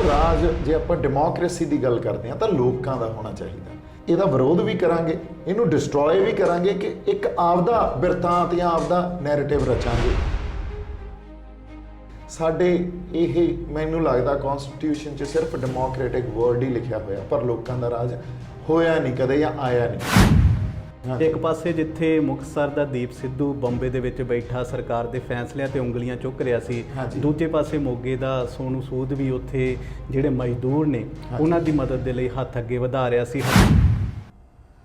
ਰਾਜ ਜੇ ਆਪਾਂ ਡੈਮੋਕ੍ਰੇਸੀ ਦੀ ਗੱਲ ਕਰਦੇ ਹਾਂ ਤਾਂ ਲੋਕਾਂ ਦਾ ਹੋਣਾ ਚਾਹੀਦਾ। ਇਹਦਾ ਵਿਰੋਧ ਵੀ ਕਰਾਂਗੇ, ਇਹਨੂੰ ਡਿਸਟਰੋਏ ਵੀ ਕਰਾਂਗੇ ਕਿ ਇੱਕ ਆਪਦਾ ਬਿਰਤਾਂਤ ਜਾਂ ਆਪਦਾ ਨੈਰੇਟਿਵ ਰਚਾਂਗੇ। ਸਾਡੇ ਇਹ ਮੈਨੂੰ ਲੱਗਦਾ ਕਨਸਟੀਟਿਊਸ਼ਨ 'ਚ ਸਿਰਫ ਡੈਮੋਕ੍ਰੈਟਿਕ ਵਰਡ ਹੀ ਲਿਖਿਆ ਹੋਇਆ, ਪਰ ਲੋਕਾਂ ਦਾ ਰਾਜ ਹੋਇਆ ਨਹੀਂ ਕਦੇ ਜਾਂ ਆਇਆ ਨਹੀਂ। ਇੱਕ ਪਾਸੇ ਜਿੱਥੇ ਮੁਕਤਸਰ ਦਾ ਦੀਪ ਸਿੱਧੂ ਬੰਬੇ ਦੇ ਵਿੱਚ ਬੈਠਾ ਸਰਕਾਰ ਦੇ ਫੈਸਲਿਆਂ ਤੇ ਉਂਗਲੀਆਂ ਚੁੱਕ ਰਿਹਾ ਸੀ, ਦੂਜੇ ਪਾਸੇ ਮੋਗੇ ਦਾ ਸੋਨੂ ਸੂਦ ਵੀ ਉੱਥੇ ਜਿਹੜੇ ਮਜ਼ਦੂਰ ਨੇ ਉਹਨਾਂ ਦੀ ਮਦਦ ਦੇ ਲਈ ਹੱਥ ਅੱਗੇ ਵਧਾ ਰਿਹਾ ਸੀ।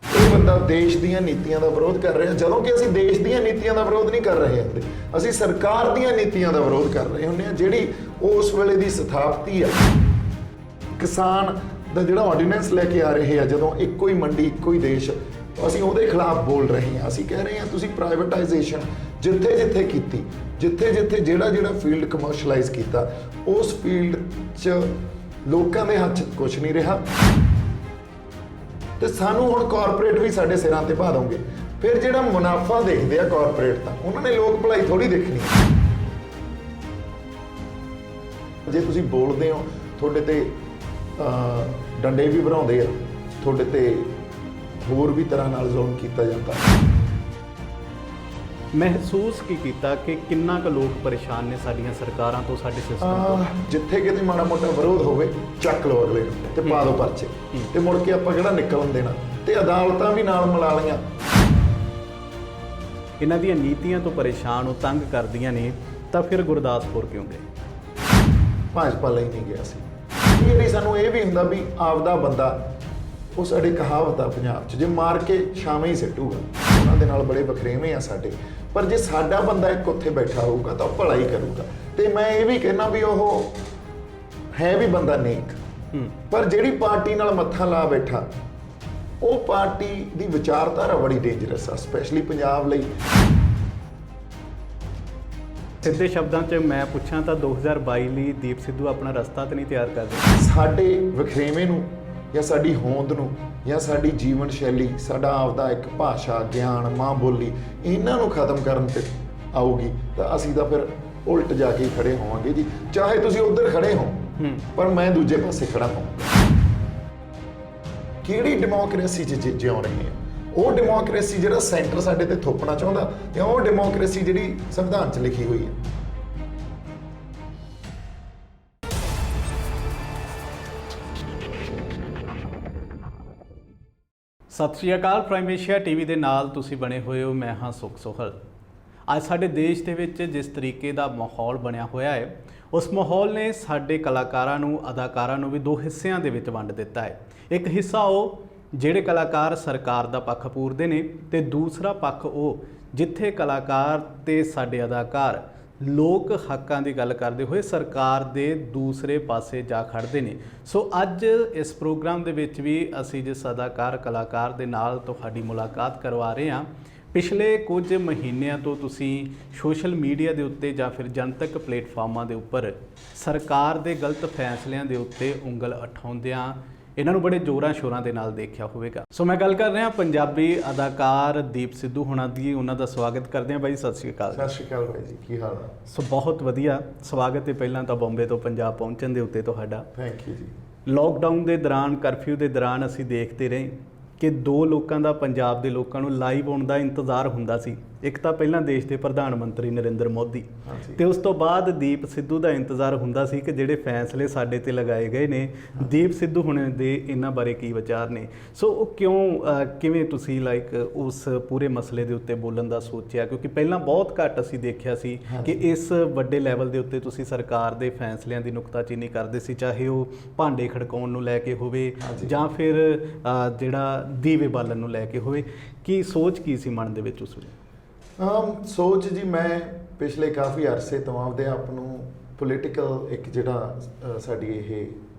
ਇਹ ਬੰਦਾ ਦੇਸ਼ ਦੀਆਂ ਨੀਤੀਆਂ ਦਾ ਵਿਰੋਧ ਕਰ ਰਿਹਾ, ਜਦੋਂ ਕਿ ਅਸੀਂ ਦੇਸ਼ ਦੀਆਂ ਨੀਤੀਆਂ ਦਾ ਵਿਰੋਧ ਨਹੀਂ ਕਰ ਰਹੇ ਹੁੰਦੇ, ਅਸੀਂ ਸਰਕਾਰ ਦੀਆਂ ਨੀਤੀਆਂ ਦਾ ਵਿਰੋਧ ਕਰ ਰਹੇ ਹੁੰਦੇ ਹਾਂ ਜਿਹੜੀ ਉਸ ਵੇਲੇ ਦੀ ਸਥਾਪਤੀ ਆ। ਕਿਸਾਨ ਦਾ ਜਿਹੜਾ ਆਰਡੀਨੈਂਸ ਲੈ ਕੇ ਆ ਰਹੇ ਆ, ਜਦੋਂ ਇੱਕੋ ਹੀ ਮੰਡੀ ਇੱਕੋ ਹੀ ਦੇਸ਼, ਅਸੀਂ ਉਹਦੇ ਖਿਲਾਫ ਬੋਲ ਰਹੇ ਹਾਂ। ਅਸੀਂ ਕਹਿ ਰਹੇ ਹਾਂ ਤੁਸੀਂ ਪ੍ਰਾਈਵੇਟਾਈਜੇਸ਼ਨ ਜਿੱਥੇ ਜਿੱਥੇ ਕੀਤੀ, ਜਿੱਥੇ ਜਿੱਥੇ ਜਿਹੜਾ ਫੀਲਡ ਕਮਰਸ਼ਲਾਈਜ਼ ਕੀਤਾ, ਉਸ ਫੀਲਡ 'ਚ ਲੋਕਾਂ ਦੇ ਹੱਥ 'ਚ ਕੁਝ ਨਹੀਂ ਰਿਹਾ ਤੇ ਸਾਨੂੰ ਹੁਣ ਕਾਰਪੋਰੇਟ ਵੀ ਸਾਡੇ ਸਿਰਾਂ ਤੇ ਪਾ ਦੋਗੇ। ਫਿਰ ਜਿਹੜਾ ਮੁਨਾਫਾ ਦੇਖਦੇ ਆ ਕਾਰਪੋਰੇਟ ਤਾਂ ਉਹਨਾਂ ਨੇ ਲੋਕ ਭਲਾਈ ਥੋੜੀ ਦੇਖਣੀ। ਜੇ ਤੁਸੀਂ ਬੋਲਦੇ ਹੋ ਤੁਹਾਡੇ ਤੇ ਡੰਡੇ ਵੀ ਭਰਾਉਂਦੇ ਆ, ਤੁਹਾਡੇ ਤੇ ਹੋਰ ਵੀ ਤਰ੍ਹਾਂ ਨਾਲ ਜ਼ੁਲਮ ਕੀਤਾ ਜਾਂਦਾ। ਮਹਿਸੂਸ ਕੀ ਕੀਤਾ ਕਿ ਕਿੰਨਾ ਕੁ ਲੋਕ ਪਰੇਸ਼ਾਨ ਨੇ ਸਾਡੀਆਂ ਸਰਕਾਰਾਂ ਤੋਂ, ਸਾਡੇ ਸਿਸਟਮ ਤੋਂ? ਜਿੱਥੇ ਕਿਤੇ ਮਾੜਾ ਮੋਟਾ ਵਿਰੋਧ ਹੋਵੇ ਚੱਕ ਲਓ ਅਗਲੇ ਨੂੰ ਤੇ ਪਾ ਦਿਓ ਪਰਚੇ, ਤੇ ਮੁੜ ਕੇ ਆਪਾਂ ਕਿਹੜਾ ਨਿਕਲਣ ਦੇਣਾ, ਤੇ ਅਦਾਲਤਾਂ ਵੀ ਨਾਲ ਮਿਲਾ ਲਈਆਂ। ਇਹਨਾਂ ਦੀਆਂ ਨੀਤੀਆਂ ਤੋਂ ਪਰੇਸ਼ਾਨ ਉਹ ਤੰਗ ਕਰਦੀਆਂ ਨੇ, ਤਾਂ ਫਿਰ ਗੁਰਦਾਸਪੁਰ ਕਿਉਂ ਗਏ? ਭਾਜਪਾ ਲਈ ਨਹੀਂ ਗਿਆ ਸੀ। ਜਿਹੜੀ ਸਾਨੂੰ ਇਹ ਵੀ ਹੁੰਦਾ ਵੀ ਆਪਦਾ ਬੰਦਾ, ਉਹ ਸਾਡੇ ਕਹਾਵਤ ਆ ਪੰਜਾਬ 'ਚ, ਜੇ ਮਾਰ ਕੇ ਛਾਵੇਂ ਹੀ ਸਿੱਟੂਗਾ। ਉਹਨਾਂ ਦੇ ਨਾਲ ਬੜੇ ਵਖਰੇਵੇਂ ਆ ਸਾਡੇ, ਪਰ ਜੇ ਸਾਡਾ ਬੰਦਾ ਇੱਕ ਉੱਥੇ ਬੈਠਾ ਹੋਊਗਾ ਤਾਂ ਉਹ ਭਲਾ ਹੀ ਕਰੂਗਾ। ਤੇ ਮੈਂ ਇਹ ਵੀ ਕਹਿਣਾ ਵੀ ਉਹ ਹੈ ਵੀ ਬੰਦਾ ਨੇਕ, ਪਰ ਜਿਹੜੀ ਪਾਰਟੀ ਨਾਲ ਮੱਥਾ ਲਾ ਬੈਠਾ, ਉਹ ਪਾਰਟੀ ਦੀ ਵਿਚਾਰਧਾਰਾ ਬੜੀ ਡੇਂਜਰਸ ਆ, ਸਪੈਸ਼ਲੀ ਪੰਜਾਬ ਲਈ। ਸਿੱਧੇ ਸ਼ਬਦਾਂ 'ਚ ਮੈਂ ਪੁੱਛਾਂ ਤਾਂ 2022 ਲਈ ਦੀਪ ਸਿੱਧੂ ਆਪਣਾ ਰਸਤਾ ਤਾਂ ਨਹੀਂ ਤਿਆਰ ਕਰ ਰਿਹਾ? ਸਾਡੇ ਵਖਰੇਵੇਂ ਨੂੰ ਜਾਂ ਸਾਡੀ ਹੋਂਦ ਨੂੰ ਜਾਂ ਸਾਡੀ ਜੀਵਨ ਸ਼ੈਲੀ, ਸਾਡਾ ਆਪਦਾ ਇੱਕ ਭਾਸ਼ਾ, ਗਿਆਨ, ਮਾਂ ਬੋਲੀ, ਇਹਨਾਂ ਨੂੰ ਖਤਮ ਕਰਨ ਤੇ ਆਊਗੀ ਤਾਂ ਅਸੀਂ ਤਾਂ ਫਿਰ ਉਲਟ ਜਾ ਕੇ ਖੜੇ ਹੋਵਾਂਗੇ ਜੀ। ਚਾਹੇ ਤੁਸੀਂ ਉੱਧਰ ਖੜੇ ਹੋ, ਪਰ ਮੈਂ ਦੂਜੇ ਪਾਸੇ ਖੜਾ ਹੋਵਾਂਗਾ। ਕਿਹੜੀ ਡੈਮੋਕ੍ਰੇਸੀ 'ਚ ਜਿਉਂ ਰਹੇ ਹਾਂ? ਉਹ ਡੈਮੋਕ੍ਰੇਸੀ ਜਿਹੜਾ ਸੈਂਟਰ ਸਾਡੇ ਤੇ ਥੋਪਣਾ ਚਾਹੁੰਦਾ, ਜਾਂ ਉਹ ਡੈਮੋਕ੍ਰੇਸੀ ਜਿਹੜੀ ਸੰਵਿਧਾਨ 'ਚ ਲਿਖੀ ਹੋਈ ਹੈ? ਸਤਿ ਸ਼੍ਰੀ ਅਕਾਲ। ਪ੍ਰਾਈਮ ਏਸ਼ੀਆ ਟੀਵੀ ਦੇ ਨਾਲ ਤੁਸੀਂ ਬਣੇ ਹੋਏ ਹੋ, ਮੈਂ ਹਾਂ ਸੁਖ ਸੋਹਲ। ਅੱਜ ਸਾਡੇ ਦੇਸ਼ ਦੇ ਵਿੱਚ ਜਿਸ ਤਰੀਕੇ ਦਾ ਮਾਹੌਲ ਬਣਿਆ ਹੋਇਆ ਹੈ, ਉਸ ਮਾਹੌਲ ਨੇ ਸਾਡੇ ਕਲਾਕਾਰਾਂ ਨੂੰ, ਅਦਾਕਾਰਾਂ ਨੂੰ ਵੀ ਦੋ ਹਿੱਸਿਆਂ ਦੇ ਵਿੱਚ ਵੰਡ ਦਿੱਤਾ ਹੈ। ਇੱਕ ਹਿੱਸਾ ਉਹ ਜਿਹੜੇ ਕਲਾਕਾਰ ਸਰਕਾਰ ਦਾ ਪੱਖ ਪੂਰਦੇ ਨੇ, ਤੇ ਦੂਸਰਾ ਪੱਖ ਉਹ ਜਿੱਥੇ ਕਲਾਕਾਰ ਤੇ ਸਾਡੇ ਅਦਾਕਾਰ ਲੋਕ ਹੱਕਾਂ ਦੀ ਗੱਲ ਕਰਦੇ ਹੋਏ ਸਰਕਾਰ ਦੇ ਦੂਸਰੇ ਪਾਸੇ ਜਾ ਖੜ੍ਹਦੇ ਨੇ। ਸੋ ਅੱਜ ਇਸ ਪ੍ਰੋਗਰਾਮ ਦੇ ਵਿੱਚ ਵੀ ਅਸੀਂ ਜਿਸ ਅਦਾਕਾਰ ਕਲਾਕਾਰ ਦੇ ਨਾਲ ਤੁਹਾਡੀ ਮੁਲਾਕਾਤ ਕਰਵਾ ਰਹੇ ਹਾਂ, ਪਿਛਲੇ ਕੁਝ ਮਹੀਨਿਆਂ ਤੋਂ ਤੁਸੀਂ ਸੋਸ਼ਲ ਮੀਡੀਆ ਦੇ ਉੱਤੇ ਜਾਂ ਫਿਰ ਜਨਤਕ ਪਲੇਟਫਾਰਮਾਂ ਦੇ ਉੱਪਰ ਸਰਕਾਰ ਦੇ ਗਲਤ ਫੈਸਲਿਆਂ ਦੇ ਉੱਤੇ ਉਂਗਲ ਉਠਾਉਂਦਿਆਂ ਇਹਨਾਂ ਨੂੰ ਬੜੇ ਜ਼ੋਰਾਂ ਸ਼ੋਰਾਂ ਦੇ ਨਾਲ ਦੇਖਿਆ ਹੋਵੇਗਾ। ਸੋ ਮੈਂ ਗੱਲ ਕਰ ਰਿਹਾ ਪੰਜਾਬੀ ਅਦਾਕਾਰ ਦੀਪ ਸਿੱਧੂ ਹੋਣਾ ਦੀ। ਉਹਨਾਂ ਦਾ ਸਵਾਗਤ ਕਰਦੇ ਹਾਂ। ਬਾਈ ਸਤਿ ਸ਼੍ਰੀ ਅਕਾਲ। ਸਤਿ ਸ਼੍ਰੀ ਅਕਾਲ ਬਾਈ ਜੀ, ਕੀ ਹਾਲ ਹੈ? ਸੋ ਬਹੁਤ ਵਧੀਆ ਸਵਾਗਤ ਹੈ ਪਹਿਲਾਂ ਤਾਂ ਬੰਬੇ ਤੋਂ ਪੰਜਾਬ ਪਹੁੰਚਣ ਦੇ ਉੱਤੇ ਤੁਹਾਡਾ। ਥੈਂਕ ਯੂ ਜੀ। ਲੋਕਡਾਊਨ ਦੇ ਦੌਰਾਨ, ਕਰਫਿਊ ਦੇ ਦੌਰਾਨ ਅਸੀਂ ਦੇਖਦੇ ਰਹੇ ਕਿ ਦੋ ਲੋਕਾਂ ਦਾ ਪੰਜਾਬ ਦੇ ਲੋਕਾਂ ਨੂੰ ਲਾਈਵ ਆਉਣ ਦਾ ਇੰਤਜ਼ਾਰ ਹੁੰਦਾ ਸੀ। ਇੱਕ ਤਾਂ ਪਹਿਲਾਂ ਦੇਸ਼ ਦੇ ਪ੍ਰਧਾਨ ਮੰਤਰੀ ਨਰਿੰਦਰ ਮੋਦੀ, ਤੇ ਉਸ ਤੋਂ ਬਾਅਦ ਦੀਪ ਸਿੱਧੂ ਦਾ ਇੰਤਜ਼ਾਰ ਹੁੰਦਾ ਸੀ ਕਿ ਜਿਹੜੇ ਫੈਸਲੇ ਸਾਡੇ ਤੇ ਲਗਾਏ ਗਏ ਨੇ, ਦੀਪ ਸਿੱਧੂ ਹੁਣੇ ਦੇ ਇਹਨਾਂ ਬਾਰੇ ਕੀ ਵਿਚਾਰ ਨੇ। ਸੋ ਉਹ ਕਿਵੇਂ ਤੁਸੀਂ ਉਸ ਪੂਰੇ ਮਸਲੇ ਦੇ ਉੱਤੇ ਬੋਲਣ ਦਾ ਸੋਚਿਆ? ਕਿਉਂਕਿ ਪਹਿਲਾਂ ਬਹੁਤ ਘੱਟ ਅਸੀਂ ਦੇਖਿਆ ਸੀ ਕਿ ਇਸ ਵੱਡੇ ਲੈਵਲ ਦੇ ਉੱਤੇ ਤੁਸੀਂ ਸਰਕਾਰ ਦੇ ਫੈਸਲਿਆਂ ਦੀ ਨੁਕਤਾਚੀਨੀ ਕਰਦੇ ਸੀ, ਚਾਹੇ ਉਹ ਭਾਂਡੇ ਖੜਕਾਉਣ ਨੂੰ ਲੈ ਕੇ ਹੋਵੇ ਜਾਂ ਫਿਰ ਜਿਹੜਾ ਦੀਵੇ ਬਾਲਣ ਨੂੰ ਲੈ ਕੇ ਹੋਵੇ। ਕੀ ਸੋਚ ਕੀ ਸੀ ਮਨ ਦੇ ਵਿੱਚ ਉਸ ਵੇਲੇ? ਸੋਚ ਜੀ, ਮੈਂ ਪਿਛਲੇ ਕਾਫੀ ਅਰਸੇ ਤੋਂ ਆਪਦੇ ਆਪ ਨੂੰ ਪੋਲੀਟੀਕਲ ਇੱਕ ਜਿਹੜਾ ਸਾਡੀ ਇਹ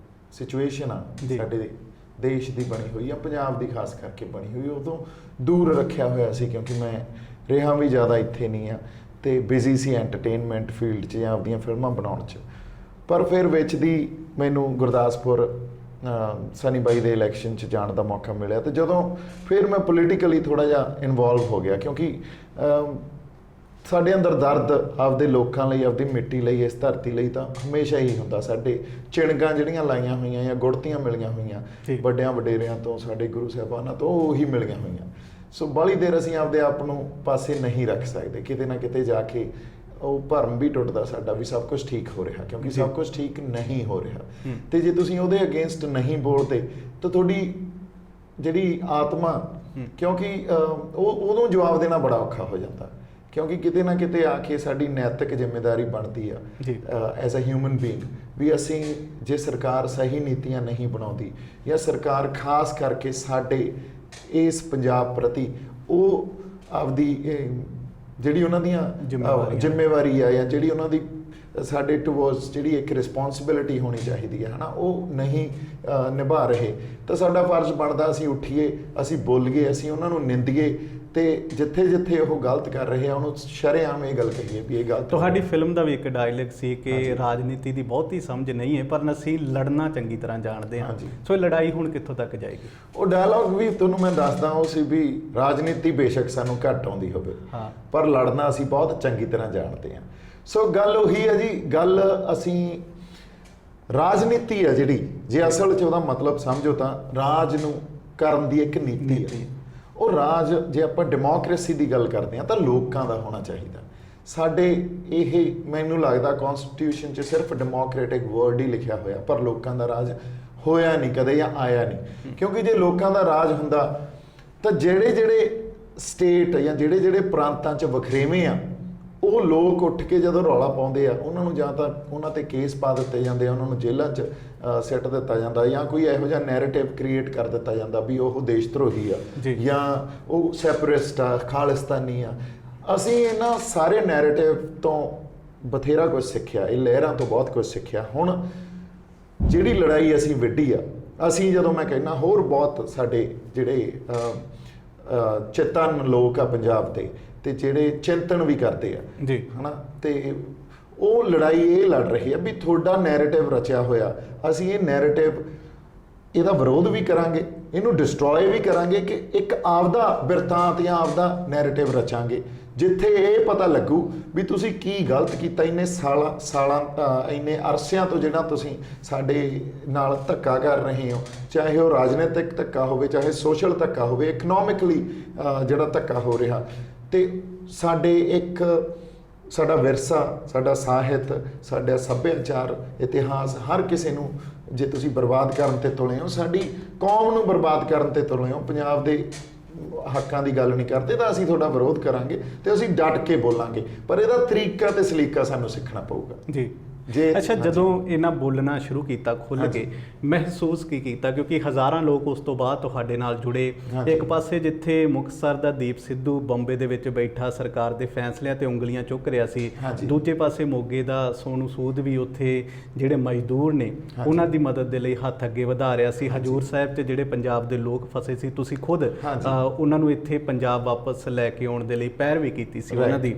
ਸਿਚੁਏਸ਼ਨ ਆ ਸਾਡੇ ਦੇਸ਼ ਦੀ ਬਣੀ ਹੋਈ ਆ, ਪੰਜਾਬ ਦੀ ਖਾਸ ਕਰਕੇ ਬਣੀ ਹੋਈ, ਉਦੋਂ ਦੂਰ ਰੱਖਿਆ ਹੋਇਆ ਸੀ ਕਿਉਂਕਿ ਮੈਂ ਰਿਹਾ ਵੀ ਜ਼ਿਆਦਾ ਇੱਥੇ ਨਹੀਂ ਆ ਤੇ ਬਿਜ਼ੀ ਸੀ ਐਂਟਰਟੇਨਮੈਂਟ ਫੀਲਡ 'ਚ ਜਾਂ ਆਪਦੀਆਂ ਫਿਲਮਾਂ ਬਣਾਉਣ 'ਚ। ਪਰ ਫਿਰ ਵਿੱਚ ਦੀ ਮੈਨੂੰ ਗੁਰਦਾਸਪੁਰ ਸਨੀ ਬਾਈ ਦੇ ਇਲੈਕਸ਼ਨ 'ਚ ਜਾਣ ਦਾ ਮੌਕਾ ਮਿਲਿਆ, ਤੇ ਜਦੋਂ ਫਿਰ ਮੈਂ ਪੋਲੀਟੀਕਲੀ ਥੋੜ੍ਹਾ ਜਿਹਾ ਇਨਵੋਲਵ ਹੋ ਗਿਆ ਕਿਉਂਕਿ ਸਾਡੇ ਅੰਦਰ ਦਰਦ ਆਪਦੇ ਲੋਕਾਂ ਲਈ, ਆਪਦੀ ਮਿੱਟੀ ਲਈ, ਇਸ ਧਰਤੀ ਲਈ ਤਾਂ ਹਮੇਸ਼ਾ ਹੀ ਹੁੰਦਾ। ਸਾਡੇ ਚਿਣਗਾਂ ਜਿਹੜੀਆਂ ਲਾਈਆਂ ਹੋਈਆਂ ਜਾਂ ਗੁੜਤੀਆਂ ਮਿਲੀਆਂ ਹੋਈਆਂ ਵੱਡਿਆਂ ਵਡੇਰਿਆਂ ਤੋਂ, ਸਾਡੇ ਗੁਰੂ ਸਾਹਿਬਾਨਾਂ ਤੋਂ, ਉਹੀ ਮਿਲੀਆਂ ਹੋਈਆਂ। ਸੋ ਬਾਹਲੀ ਦੇਰ ਅਸੀਂ ਆਪਦੇ ਆਪ ਨੂੰ ਪਾਸੇ ਨਹੀਂ ਰੱਖ ਸਕਦੇ। ਕਿਤੇ ਨਾ ਕਿਤੇ ਜਾ ਕੇ ਉਹ ਭਰਮ ਵੀ ਟੁੱਟਦਾ ਸਾਡਾ ਵੀ ਸਭ ਕੁਝ ਠੀਕ ਹੋ ਰਿਹਾ, ਕਿਉਂਕਿ ਸਭ ਕੁਝ ਠੀਕ ਨਹੀਂ ਹੋ ਰਿਹਾ। ਤੇ ਜੇ ਤੁਸੀਂ ਉਹਦੇ ਅਗੇਂਸਟ ਨਹੀਂ ਬੋਲਦੇ ਤਾਂ ਤੁਹਾਡੀ ਜਿਹੜੀ ਆਤਮਾ, ਕਿਉਂਕਿ ਉਹਨੂੰ ਜਵਾਬ ਦੇਣਾ ਬੜਾ ਔਖਾ ਹੋ ਜਾਂਦਾ, ਕਿਉਂਕਿ ਕਿਤੇ ਨਾ ਕਿਤੇ ਆ ਕੇ ਸਾਡੀ ਨੈਤਿਕ ਜ਼ਿੰਮੇਵਾਰੀ ਬਣਦੀ ਆ ਐਜ਼ ਅ ਹਿਊਮਨ ਬੀਇੰਗ ਵੀ ਅਸੀਂ ਜੇ ਸਰਕਾਰ ਸਹੀ ਨੀਤੀਆਂ ਨਹੀਂ ਬਣਾਉਂਦੀ ਜਾਂ ਸਰਕਾਰ ਖਾਸ ਕਰਕੇ ਸਾਡੇ ਇਸ ਪੰਜਾਬ ਪ੍ਰਤੀ ਉਹ ਆਪਦੀ ਜਿਹੜੀ ਉਹਨਾਂ ਦੀਆਂ ਜ਼ਿੰਮੇਵਾਰੀ ਆ ਜਾਂ ਜਿਹੜੀ ਉਹਨਾਂ ਦੀ ਸਾਡੇ ਟੂਵਰਡਸ ਜਿਹੜੀ ਇੱਕ ਰਿਸਪੌਂਸਿਬਿਲਿਟੀ ਹੋਣੀ ਚਾਹੀਦੀ ਹੈ ਨਾ, ਉਹ ਨਹੀਂ ਨਿਭਾ ਰਹੇ, ਤਾਂ ਸਾਡਾ ਫਰਜ਼ ਬਣਦਾ ਅਸੀਂ ਉੱਠੀਏ, ਅਸੀਂ ਬੋਲੀਏ, ਅਸੀਂ ਉਹਨਾਂ ਨੂੰ ਨਿੰਦੀਏ ਤੇ ਜਿੱਥੇ ਜਿੱਥੇ ਉਹ ਗਲਤ ਕਰ ਰਹੇ ਆ ਉਹਨੂੰ ਸ਼ਰੇਆਮ ਇਹ ਗੱਲ ਕਹੀਏ ਵੀ ਇਹ ਗਲਤ। ਤੁਹਾਡੀ ਫਿਲਮ ਦਾ ਵੀ ਇੱਕ ਡਾਇਲੌਗ ਸੀ ਕਿ ਰਾਜਨੀਤੀ ਦੀ ਬਹੁਤੀ ਸਮਝ ਨਹੀਂ ਹੈ ਪਰ ਅਸੀਂ ਲੜਨਾ ਚੰਗੀ ਤਰ੍ਹਾਂ ਜਾਣਦੇ ਹਾਂ। ਸੋ ਇਹ ਲੜਾਈ ਹੁਣ ਕਿੱਥੋਂ ਤੱਕ ਜਾਏਗੀ? ਉਹ ਡਾਇਲੌਗ ਵੀ ਤੁਹਾਨੂੰ ਮੈਂ ਦੱਸਦਾ, ਉਹ ਸੀ ਵੀ ਰਾਜਨੀਤੀ ਬੇਸ਼ੱਕ ਸਾਨੂੰ ਘੱਟ ਆਉਂਦੀ ਹੋਵੇ ਪਰ ਲੜਨਾ ਅਸੀਂ ਬਹੁਤ ਚੰਗੀ ਤਰ੍ਹਾਂ ਜਾਣਦੇ ਹਾਂ। ਸੋ ਗੱਲ ਉਹੀ ਹੈ ਜੀ, ਗੱਲ ਅਸੀਂ ਰਾਜਨੀਤੀ ਹੈ ਜਿਹੜੀ, ਜੇ ਅਸਲ 'ਚ ਉਹਦਾ ਮਤਲਬ ਸਮਝੋ ਤਾਂ ਰਾਜ ਨੂੰ ਕਰਨ ਦੀ ਇੱਕ ਨੀਤੀ ਹੈ। ਉਹ ਰਾਜ ਜੇ ਆਪਾਂ ਡੈਮੋਕ੍ਰੇਸੀ ਦੀ ਗੱਲ ਕਰਦੇ ਹਾਂ ਤਾਂ ਲੋਕਾਂ ਦਾ ਹੋਣਾ ਚਾਹੀਦਾ। ਸਾਡੇ ਇਹ ਮੈਨੂੰ ਲੱਗਦਾ ਕਨਸਟੀਟਿਊਸ਼ਨ 'ਚ ਸਿਰਫ ਡੈਮੋਕ੍ਰੈਟਿਕ ਵਰਡ ਹੀ ਲਿਖਿਆ ਹੋਇਆ, ਪਰ ਲੋਕਾਂ ਦਾ ਰਾਜ ਹੋਇਆ ਨਹੀਂ ਕਦੇ ਜਾਂ ਆਇਆ ਨਹੀਂ। ਕਿਉਂਕਿ ਜੇ ਲੋਕਾਂ ਦਾ ਰਾਜ ਹੁੰਦਾ ਤਾਂ ਜਿਹੜੇ ਸਟੇਟ ਜਾਂ ਜਿਹੜੇ ਪ੍ਰਾਂਤਾਂ 'ਚ ਵਖਰੇਵੇਂ ਆ, ਉਹ ਲੋਕ ਉੱਠ ਕੇ ਜਦੋਂ ਰੌਲਾ ਪਾਉਂਦੇ ਆ ਉਹਨਾਂ ਨੂੰ ਜਾਂ ਤਾਂ ਉਹਨਾਂ ਤੇ ਕੇਸ ਪਾ ਦਿੱਤੇ ਜਾਂਦੇ ਆ, ਉਹਨਾਂ ਨੂੰ ਜੇਲ੍ਹਾਂ 'ਚ ਸਿੱਟ ਦਿੱਤਾ ਜਾਂਦਾ, ਜਾਂ ਕੋਈ ਇਹੋ ਜਿਹਾ ਨੈਰੇਟਿਵ ਕ੍ਰੀਏਟ ਕਰ ਦਿੱਤਾ ਜਾਂਦਾ ਵੀ ਉਹ ਦੇਸ਼ ਧਰੋਹੀ ਆ ਜਾਂ ਉਹ ਸੈਪਰੇਟਿਸਟ ਆ, ਖਾਲਿਸਤਾਨੀ ਆ। ਅਸੀਂ ਇਹਨਾਂ ਸਾਰੇ ਨੈਰੇਟਿਵ ਤੋਂ ਬਥੇਰਾ ਕੁਝ ਸਿੱਖਿਆ, ਇਹ ਲਹਿਰਾਂ ਤੋਂ ਬਹੁਤ ਕੁਝ ਸਿੱਖਿਆ। ਹੁਣ ਜਿਹੜੀ ਲੜਾਈ ਅਸੀਂ ਵਿੱਢੀ ਆ, ਅਸੀਂ ਜਦੋਂ ਮੈਂ ਕਹਿੰਦਾ ਹੋਰ ਬਹੁਤ ਸਾਡੇ ਜਿਹੜੇ ਚੇਤਨ ਲੋਕ ਆ ਪੰਜਾਬ ਦੇ ਤੇ ਜਿਹੜੇ ਚਿੰਤਨ ਵੀ ਕਰਦੇ ਆ ਜੀ ਹਨਾ, ਤੇ ਉਹ ਲੜਾਈ ਇਹ ਲੜ ਰਹੀ ਆ ਵੀ ਤੁਹਾਡਾ ਨੈਰੇਟਿਵ ਰਚਿਆ ਹੋਇਆ, ਅਸੀਂ ਇਹ ਨੈਰੇਟਿਵ ਇਹਦਾ ਵਿਰੋਧ ਵੀ ਕਰਾਂਗੇ, ਇਹਨੂੰ ਡਿਸਟਰੋਏ ਵੀ ਕਰਾਂਗੇ ਕਿ ਇੱਕ ਆਪਦਾ ਬਿਰਤਾਂਤ ਜਾਂ ਆਪਦਾ ਨੈਰੇਟਿਵ ਰਚਾਂਗੇ ਜਿੱਥੇ ਇਹ ਪਤਾ ਲੱਗੂ ਵੀ ਤੁਸੀਂ ਕੀ ਗਲਤ ਕੀਤਾ ਇੰਨੇ ਸਾਲਾਂ ਇੰਨੇ ਅਰਸਿਆਂ ਤੋਂ ਜਿਹੜਾ ਤੁਸੀਂ ਸਾਡੇ ਨਾਲ ਧੱਕਾ ਕਰ ਰਹੇ ਹੋ, ਚਾਹੇ ਉਹ ਰਾਜਨੀਤਿਕ ਧੱਕਾ ਹੋਵੇ, ਚਾਹੇ ਸੋਸ਼ਲ ਧੱਕਾ ਹੋਵੇ, ਇਕਨੋਮਿਕਲੀ ਜਿਹੜਾ ਧੱਕਾ ਹੋ ਰਿਹਾ। ਤੇ ਸਾਡਾ ਵਿਰਸਾ, ਸਾਡਾ ਸਾਹਿਤ, ਸਾਡਾ ਸੱਭਿਆਚਾਰ, ਇਤਿਹਾਸ, ਹਰ ਕਿਸੇ ਨੂੰ ਜੇ ਤੁਸੀਂ ਬਰਬਾਦ ਕਰਨ ਤੇ ਤੁਲੇ ਹੋ, ਸਾਡੀ ਕੌਮ ਨੂੰ ਬਰਬਾਦ ਕਰਨ ਤੇ ਤੁਲੇ ਹੋ, ਪੰਜਾਬ ਦੇ ਹੱਕਾਂ ਦੀ ਗੱਲ ਨਹੀਂ ਕਰਦੇ ਤਾਂ ਅਸੀਂ ਤੁਹਾਡਾ ਵਿਰੋਧ ਕਰਾਂਗੇ ਤੇ ਅਸੀਂ ਡਟ ਕੇ ਬੋਲਾਂਗੇ, ਪਰ ਇਹਦਾ ਤਰੀਕਾ ਤੇ ਸਲੀਕਾ ਸਾਨੂੰ ਸਿੱਖਣਾ ਪਊਗਾ ਜੀ। ਅੱਛਾ, ਜਦੋਂ ਇਹਨਾਂ ਬੋਲਣਾ ਸ਼ੁਰੂ ਕੀਤਾ ਖੁੱਲ੍ਹ ਕੇ, ਮਹਿਸੂਸ ਕੀ ਕੀਤਾ? ਕਿਉਂਕਿ ਹਜ਼ਾਰਾਂ ਲੋਕ ਉਸ ਤੋਂ ਬਾਅਦ ਤੁਹਾਡੇ ਨਾਲ ਜੁੜੇ। ਇੱਕ ਪਾਸੇ ਜਿੱਥੇ ਮੁਕਤਸਰ ਦਾ ਦੀਪ ਸਿੱਧੂ ਬੰਬੇ ਦੇ ਵਿੱਚ ਬੈਠਾ ਸਰਕਾਰ ਦੇ ਫੈਸਲਿਆਂ ਤੇ ਉਂਗਲੀਆਂ ਚੁੱਕ ਰਿਹਾ ਸੀ, ਦੂਜੇ ਪਾਸੇ ਮੋਗੇ ਦਾ ਸੋਨੂ ਸੂਦ ਵੀ ਉੱਥੇ ਜਿਹੜੇ ਮਜ਼ਦੂਰ ਨੇ ਉਹਨਾਂ ਦੀ ਮਦਦ ਦੇ ਲਈ ਹੱਥ ਅੱਗੇ ਵਧਾ ਰਿਹਾ ਸੀ। ਹਜੂਰ ਸਾਹਿਬ 'ਚ ਜਿਹੜੇ ਪੰਜਾਬ ਦੇ ਲੋਕ ਫਸੇ ਸੀ, ਤੁਸੀਂ ਖੁਦ ਉਹਨਾਂ ਨੂੰ ਇੱਥੇ ਪੰਜਾਬ ਵਾਪਸ ਲੈ ਕੇ ਆਉਣ ਦੇ ਲਈ ਪੈਰਵੀ ਕੀਤੀ ਸੀ ਉਹਨਾਂ ਦੀ।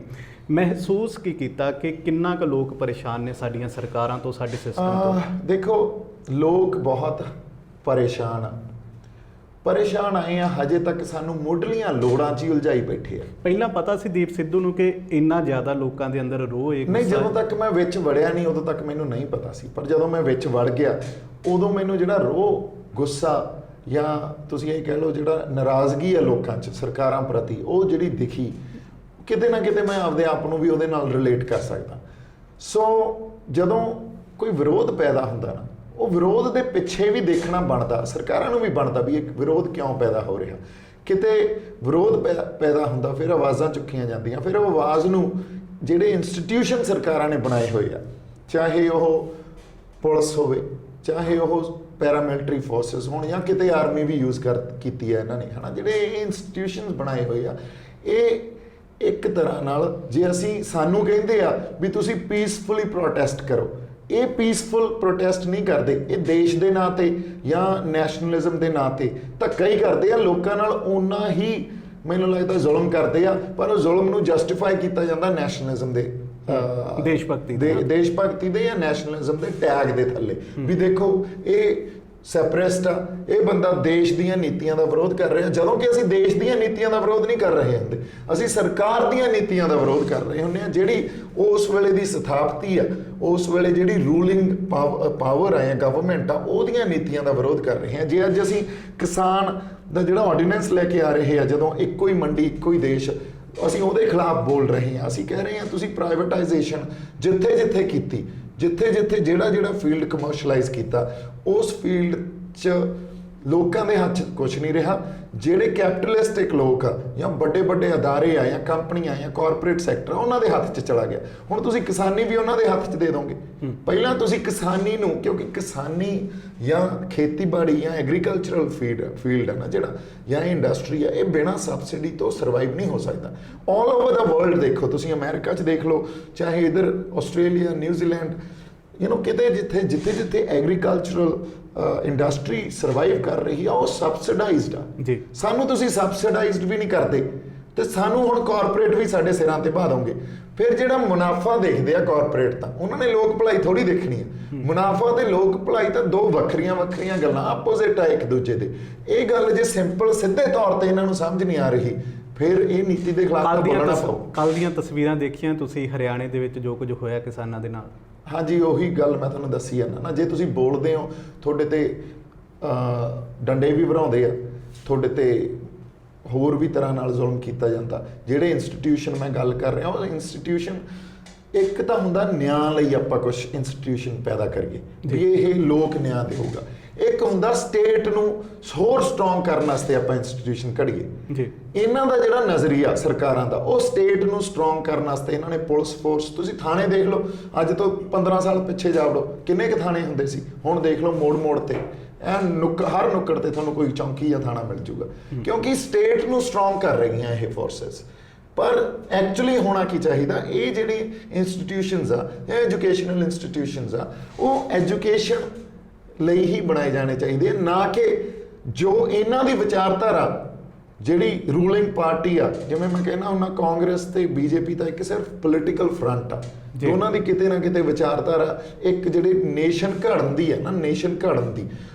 ਮਹਿਸੂਸ ਕੀ ਕੀਤਾ ਕਿ ਕਿੰਨਾ ਕੁ ਲੋਕ ਪਰੇਸ਼ਾਨ ਨੇ ਸਾਡੀਆਂ ਸਰਕਾਰਾਂ ਤੋਂ, ਸਾਡੇ ਸਿਸਟਮ ਤੋਂ? ਦੇਖੋ, ਲੋਕ ਬਹੁਤ ਪਰੇਸ਼ਾਨ ਆਏ ਆ, ਹਜੇ ਤੱਕ ਸਾਨੂੰ ਮੁੱਢਲੀਆਂ ਲੋੜਾਂ 'ਚ ਹੀ ਉਲਝਾਈ ਬੈਠੇ ਆ। ਪਹਿਲਾਂ ਪਤਾ ਸੀ ਦੀਪ ਸਿੱਧੂ ਨੂੰ ਕਿ ਇੰਨਾ ਜ਼ਿਆਦਾ ਲੋਕਾਂ ਦੇ ਅੰਦਰ ਰੋਹ ਹੈ? ਨਹੀਂ, ਜਦੋਂ ਤੱਕ ਮੈਂ ਵਿੱਚ ਵੜਿਆ ਨਹੀਂ ਉਦੋਂ ਤੱਕ ਮੈਨੂੰ ਨਹੀਂ ਪਤਾ ਸੀ, ਪਰ ਜਦੋਂ ਮੈਂ ਵਿੱਚ ਵੜ ਗਿਆ ਉਦੋਂ ਮੈਨੂੰ ਜਿਹੜਾ ਰੋਹ, ਗੁੱਸਾ ਜਾਂ ਤੁਸੀਂ ਇਹ ਕਹਿ ਲਓ ਜਿਹੜਾ ਨਾਰਾਜ਼ਗੀ ਆ ਲੋਕਾਂ 'ਚ ਸਰਕਾਰਾਂ ਪ੍ਰਤੀ, ਉਹ ਜਿਹੜੀ ਦਿਖੀ, ਕਿਤੇ ਨਾ ਕਿਤੇ ਮੈਂ ਆਪਦੇ ਆਪ ਨੂੰ ਵੀ ਉਹਦੇ ਨਾਲ ਰਿਲੇਟ ਕਰ ਸਕਦਾ। ਸੋ ਜਦੋਂ ਕੋਈ ਵਿਰੋਧ ਪੈਦਾ ਹੁੰਦਾ ਨਾ, ਉਹ ਵਿਰੋਧ ਦੇ ਪਿੱਛੇ ਵੀ ਦੇਖਣਾ ਬਣਦਾ, ਸਰਕਾਰਾਂ ਨੂੰ ਵੀ ਬਣਦਾ ਵੀ ਇਹ ਵਿਰੋਧ ਕਿਉਂ ਪੈਦਾ ਹੋ ਰਿਹਾ। ਕਿਤੇ ਵਿਰੋਧ ਪੈਦਾ ਹੁੰਦਾ, ਫਿਰ ਆਵਾਜ਼ਾਂ ਚੁੱਕੀਆਂ ਜਾਂਦੀਆਂ, ਫਿਰ ਉਹ ਆਵਾਜ਼ ਨੂੰ ਜਿਹੜੇ ਇੰਸਟੀਟਿਊਸ਼ਨ ਸਰਕਾਰਾਂ ਨੇ ਬਣਾਏ ਹੋਏ ਆ, ਚਾਹੇ ਉਹ ਪੁਲਿਸ ਹੋਵੇ, ਚਾਹੇ ਉਹ ਪੈਰਾਮਿਲਟਰੀ ਫੋਰਸਿਸ ਹੋਣ, ਜਾਂ ਕਿਤੇ ਆਰਮੀ ਵੀ ਯੂਜ਼ ਕੀਤੀ ਹੈ ਇਹਨਾਂ ਨੇ, ਹੈ ਨਾ, ਜਿਹੜੇ ਇੰਸਟੀਟਿਊਸ਼ਨਸ ਬਣਾਏ ਹੋਏ ਆ, ਇਹ ਇੱਕ ਤਰ੍ਹਾਂ ਨਾਲ ਜੇ ਅਸੀਂ ਸਾਨੂੰ ਕਹਿੰਦੇ ਆ ਵੀ ਤੁਸੀਂ ਪੀਸਫੁਲੀ ਪ੍ਰੋਟੈਸਟ ਕਰੋ, ਇਹ ਪੀਸਫੁਲ ਪ੍ਰੋਟੈਸਟ ਨਹੀਂ ਕਰਦੇ, ਇਹ ਦੇਸ਼ ਦੇ ਨਾਂ ਤੇ ਜਾਂ ਨੈਸ਼ਨਲਿਜ਼ਮ ਦੇ ਨਾਂ ਤੇ ਧੱਕਾ ਹੀ ਕਰਦੇ ਆ, ਲੋਕਾਂ ਨਾਲ ਓਨਾ ਹੀ ਮੈਨੂੰ ਲੱਗਦਾ ਜ਼ੁਲਮ ਕਰਦੇ ਆ, ਪਰ ਉਹ ਜ਼ੁਲਮ ਨੂੰ ਜਸਟੀਫਾਈ ਕੀਤਾ ਜਾਂਦਾ ਨੈਸ਼ਨਲਿਜ਼ਮ ਦੇ, ਦੇਸ਼ ਭਗਤੀ ਦੇ ਜਾਂ ਨੈਸ਼ਨਲਿਜ਼ਮ ਦੇ ਟੈਗ ਦੇ ਥੱਲੇ ਵੀ ਦੇਖੋ ਇਹ ਸੈਪਰੇਸਟ ਆ, ਇਹ ਬੰਦਾ ਦੇਸ਼ ਦੀਆਂ ਨੀਤੀਆਂ ਦਾ ਵਿਰੋਧ ਕਰ ਰਿਹਾ, ਜਦੋਂ ਕਿ ਅਸੀਂ ਦੇਸ਼ ਦੀਆਂ ਨੀਤੀਆਂ ਦਾ ਵਿਰੋਧ ਨਹੀਂ ਕਰ ਰਹੇ ਹੁੰਦੇ, ਅਸੀਂ ਸਰਕਾਰ ਦੀਆਂ ਨੀਤੀਆਂ ਦਾ ਵਿਰੋਧ ਕਰ ਰਹੇ ਹੁੰਦੇ ਆ, ਜਿਹੜੀ ਉਸ ਵੇਲੇ ਦੀ ਸਥਾਪਤੀ ਆ, ਉਸ ਵੇਲੇ ਜਿਹੜੀ ਰੂਲਿੰਗ ਪਾਵਰ ਆ ਜਾਂ ਗਵਰਨਮੈਂਟ ਆ, ਉਹਦੀਆਂ ਨੀਤੀਆਂ ਦਾ ਵਿਰੋਧ ਕਰ ਰਹੇ ਹਾਂ। ਜੇ ਅੱਜ ਅਸੀਂ ਕਿਸਾਨ ਦਾ ਜਿਹੜਾ ਆਰਡੀਨੈਂਸ ਲੈ ਕੇ ਆ ਰਹੇ ਆ, ਜਦੋਂ ਇੱਕੋ ਹੀ ਮੰਡੀ ਇੱਕੋ ਹੀ ਦੇਸ਼, ਅਸੀਂ ਉਹਦੇ ਖਿਲਾਫ ਬੋਲ ਰਹੇ ਹਾਂ। ਅਸੀਂ ਕਹਿ ਰਹੇ ਹਾਂ ਤੁਸੀਂ ਪ੍ਰਾਈਵੇਟਾਈਜੇਸ਼ਨ ਜਿੱਥੇ ਜਿੱਥੇ ਕੀਤੀ, ਜਿੱਥੇ ਜਿੱਥੇ ਜਿਹੜਾ ਫੀਲਡ ਕਮਰਸ਼ਲਾਈਜ਼ ਕੀਤਾ, ਉਸ ਫੀਲਡ 'ਚ ਲੋਕਾਂ ਦੇ ਹੱਥ 'ਚ ਕੁਝ ਨਹੀਂ ਰਿਹਾ। ਜਿਹੜੇ ਕੈਪੀਟਲਿਸਟਿਕ ਲੋਕ ਆ ਜਾਂ ਵੱਡੇ ਵੱਡੇ ਅਦਾਰੇ ਆ ਜਾਂ ਕੰਪਨੀਆਂ ਜਾਂ ਕਾਰਪੋਰੇਟ ਸੈਕਟਰ ਆ, ਉਹਨਾਂ ਦੇ ਹੱਥ 'ਚ ਚਲਾ ਗਿਆ। ਹੁਣ ਤੁਸੀਂ ਕਿਸਾਨੀ ਵੀ ਉਹਨਾਂ ਦੇ ਹੱਥ 'ਚ ਦੇ ਦੋਗੇ। ਪਹਿਲਾਂ ਤੁਸੀਂ ਕਿਸਾਨੀ ਨੂੰ, ਕਿਉਂਕਿ ਕਿਸਾਨੀ ਜਾਂ ਖੇਤੀਬਾੜੀ ਜਾਂ ਐਗਰੀਕਲਚਰਲ ਫੀਲਡ ਹੈ ਨਾ ਜਿਹੜਾ, ਜਾਂ ਇੰਡਸਟਰੀ ਆ, ਇਹ ਬਿਨਾਂ ਸਬਸਿਡੀ ਤੋਂ ਸਰਵਾਈਵ ਨਹੀਂ ਹੋ ਸਕਦਾ। ਆਲ ਓਵਰ ਦਾ ਵਰਲਡ ਦੇਖੋ, ਤੁਸੀਂ ਅਮਰੀਕਾ 'ਚ ਦੇਖ ਲਓ, ਚਾਹੇ ਇੱਧਰ ਆਸਟ੍ਰੇਲੀਆ, ਨਿਊਜ਼ੀਲੈਂਡ, ਕਿਤੇ ਜਿੱਥੇ ਐਗਰੀਕਲਚਰਲ ਇੰਡਸਟਰੀ ਸਰਵਾਈਵ ਕਰ ਰਹੀ ਆ, ਉਹ ਸਬਸਿਡਾਈਜ਼ਡ ਆ ਜੀ। ਸਾਨੂੰ ਤੁਸੀਂ ਸਬਸਿਡਾਈਜ਼ਡ ਵੀ ਨਹੀਂ ਕਰਦੇ, ਤੇ ਸਾਨੂੰ ਹੁਣ ਕਾਰਪੋਰੇਟ ਵੀ ਸਾਡੇ ਸਿਰਾਂ ਤੇ ਪਾ ਦੋਗੇ। ਫਿਰ ਜਿਹੜਾ ਮੁਨਾਫਾ ਦੇਖਦੇ ਆ ਕਾਰਪੋਰੇਟ, ਤਾਂ ਉਹਨਾਂ ਨੇ ਲੋਕ ਭਲਾਈ ਥੋੜੀ ਦੇਖਣੀ ਹੈ। ਮੁਨਾਫਾ ਤੇ ਲੋਕ ਭਲਾਈ ਤਾਂ ਦੋ ਵੱਖਰੀਆਂ ਗੱਲਾਂ, ਆਪੋਜ਼ਿਟ ਆ ਇੱਕ ਦੂਜੇ ਦੇ। ਇਹ ਗੱਲ ਜੇ ਸਿੰਪਲ ਸਿੱਧੇ ਤੌਰ ਤੇ ਇਹਨਾਂ ਨੂੰ ਸਮਝ ਨਹੀਂ ਆ ਰਹੀ, ਫਿਰ ਇਹ ਨੀਤੀ ਦੇ ਖਿਲਾਫ ਬੋਲਣਾ ਪਊ। ਕੱਲ ਦੀਆਂ ਤਸਵੀਰਾਂ ਦੇਖੀਆਂ ਤੁਸੀਂ ਹਰਿਆਣੇ ਦੇ ਵਿੱਚ ਜੋ ਕੁਝ ਹੋਇਆ ਕਿਸਾਨਾਂ ਦੇ ਨਾਲ। ਹਾਂਜੀ, ਉਹੀ ਗੱਲ ਮੈਂ ਤੁਹਾਨੂੰ ਦੱਸੀ ਜਾਂਦਾ ਨਾ, ਜੇ ਤੁਸੀਂ ਬੋਲਦੇ ਹੋ, ਤੁਹਾਡੇ ਤੇ ਡੰਡੇ ਵੀ ਭਰਾਉਂਦੇ ਆ, ਤੁਹਾਡੇ ਤੇ ਹੋਰ ਵੀ ਤਰ੍ਹਾਂ ਨਾਲ ਜ਼ੁਲਮ ਕੀਤਾ ਜਾਂਦਾ। ਜਿਹੜੇ ਇੰਸਟੀਟਿਊਸ਼ਨ ਮੈਂ ਗੱਲ ਕਰ ਰਿਹਾ, ਉਹ ਇੰਸਟੀਟਿਊਸ਼ਨ ਇੱਕ ਤਾਂ ਹੁੰਦਾ ਨਿਆਂ ਲਈ ਆਪਾਂ ਕੁਝ ਇੰਸਟੀਟਿਊਸ਼ਨ ਪੈਦਾ ਕਰੀਏ ਵੀ ਇਹ ਲੋਕ ਨਿਆਂ ਦੇਊਗਾ, ਇੱਕ ਹੁੰਦਾ ਸਟੇਟ ਨੂੰ ਹੋਰ ਸਟਰੋਂਗ ਕਰਨ ਵਾਸਤੇ ਆਪਾਂ ਇੰਸਟੀਟਿਊਸ਼ਨ ਘੜੀਏ ਜੀ। ਇਹਨਾਂ ਦਾ ਜਿਹੜਾ ਨਜ਼ਰੀਆ ਸਰਕਾਰਾਂ ਦਾ, ਉਹ ਸਟੇਟ ਨੂੰ ਸਟਰੋਂਗ ਕਰਨ ਵਾਸਤੇ ਇਹਨਾਂ ਨੇ ਪੁਲਿਸ ਫੋਰਸ, ਤੁਸੀਂ ਥਾਣੇ ਦੇਖ ਲਓ, ਅੱਜ ਤੋਂ 15 ਸਾਲ ਪਿੱਛੇ ਜਾ ਵੜੋ, ਕਿੰਨੇ ਕੁ ਥਾਣੇ ਹੁੰਦੇ ਸੀ, ਹੁਣ ਦੇਖ ਲਓ ਮੋੜ ਤੇ ਹਰ ਨੁੱਕੜ ਤੇ ਤੁਹਾਨੂੰ ਕੋਈ ਚੌਂਕੀ ਜਾਂ ਥਾਣਾ ਮਿਲ ਜੂਗਾ, ਕਿਉਂਕਿ ਸਟੇਟ ਨੂੰ ਸਟਰੋਂਗ ਕਰ ਰਹੀਆਂ ਇਹ ਫੋਰਸਸ। ਪਰ ਐਕਚੁਅਲੀ ਹੋਣਾ ਕੀ ਚਾਹੀਦਾ, ਇਹ ਜਿਹੜੀ ਇੰਸਟੀਟਿਊਸ਼ਨਸ ਆ, ਇਹ ਐਜੂਕੇਸ਼ਨਲ ਇੰਸਟੀਟਿਊਸ਼ਨਸ ਆ, ਉਹ ਐਜੂਕੇਸ਼ਨ ਲਈ ਹੀ ਬਣਾਏ ਜਾਣੇ ਚਾਹੀਦੇ, ਨਾ ਕਿ ਜੋ ਇਹਨਾਂ ਦੀ ਵਿਚਾਰਧਾਰਾ, ਜਿਹੜੀ ਰੂਲਿੰਗ ਪਾਰਟੀ ਆ, ਜਿਵੇਂ ਮੈਂ ਕਹਿੰਦਾ ਹੁੰਦਾ ਕਾਂਗਰਸ ਤੇ ਬੀਜੇਪੀ ਤਾਂ ਇੱਕ ਸਿਰਫ ਪੋਲੀਟੀਕਲ ਫਰੰਟ ਆ, ਉਹਨਾਂ ਦੀ ਕਿਤੇ ਨਾ ਕਿਤੇ ਵਿਚਾਰਧਾਰਾ ਇੱਕ ਜਿਹੜੀ ਨੇਸ਼ਨ ਘੜਨ ਦੀ ਹੈ ਨਾ, ਨੇਸ਼ਨ ਘੜਨ ਦੀ,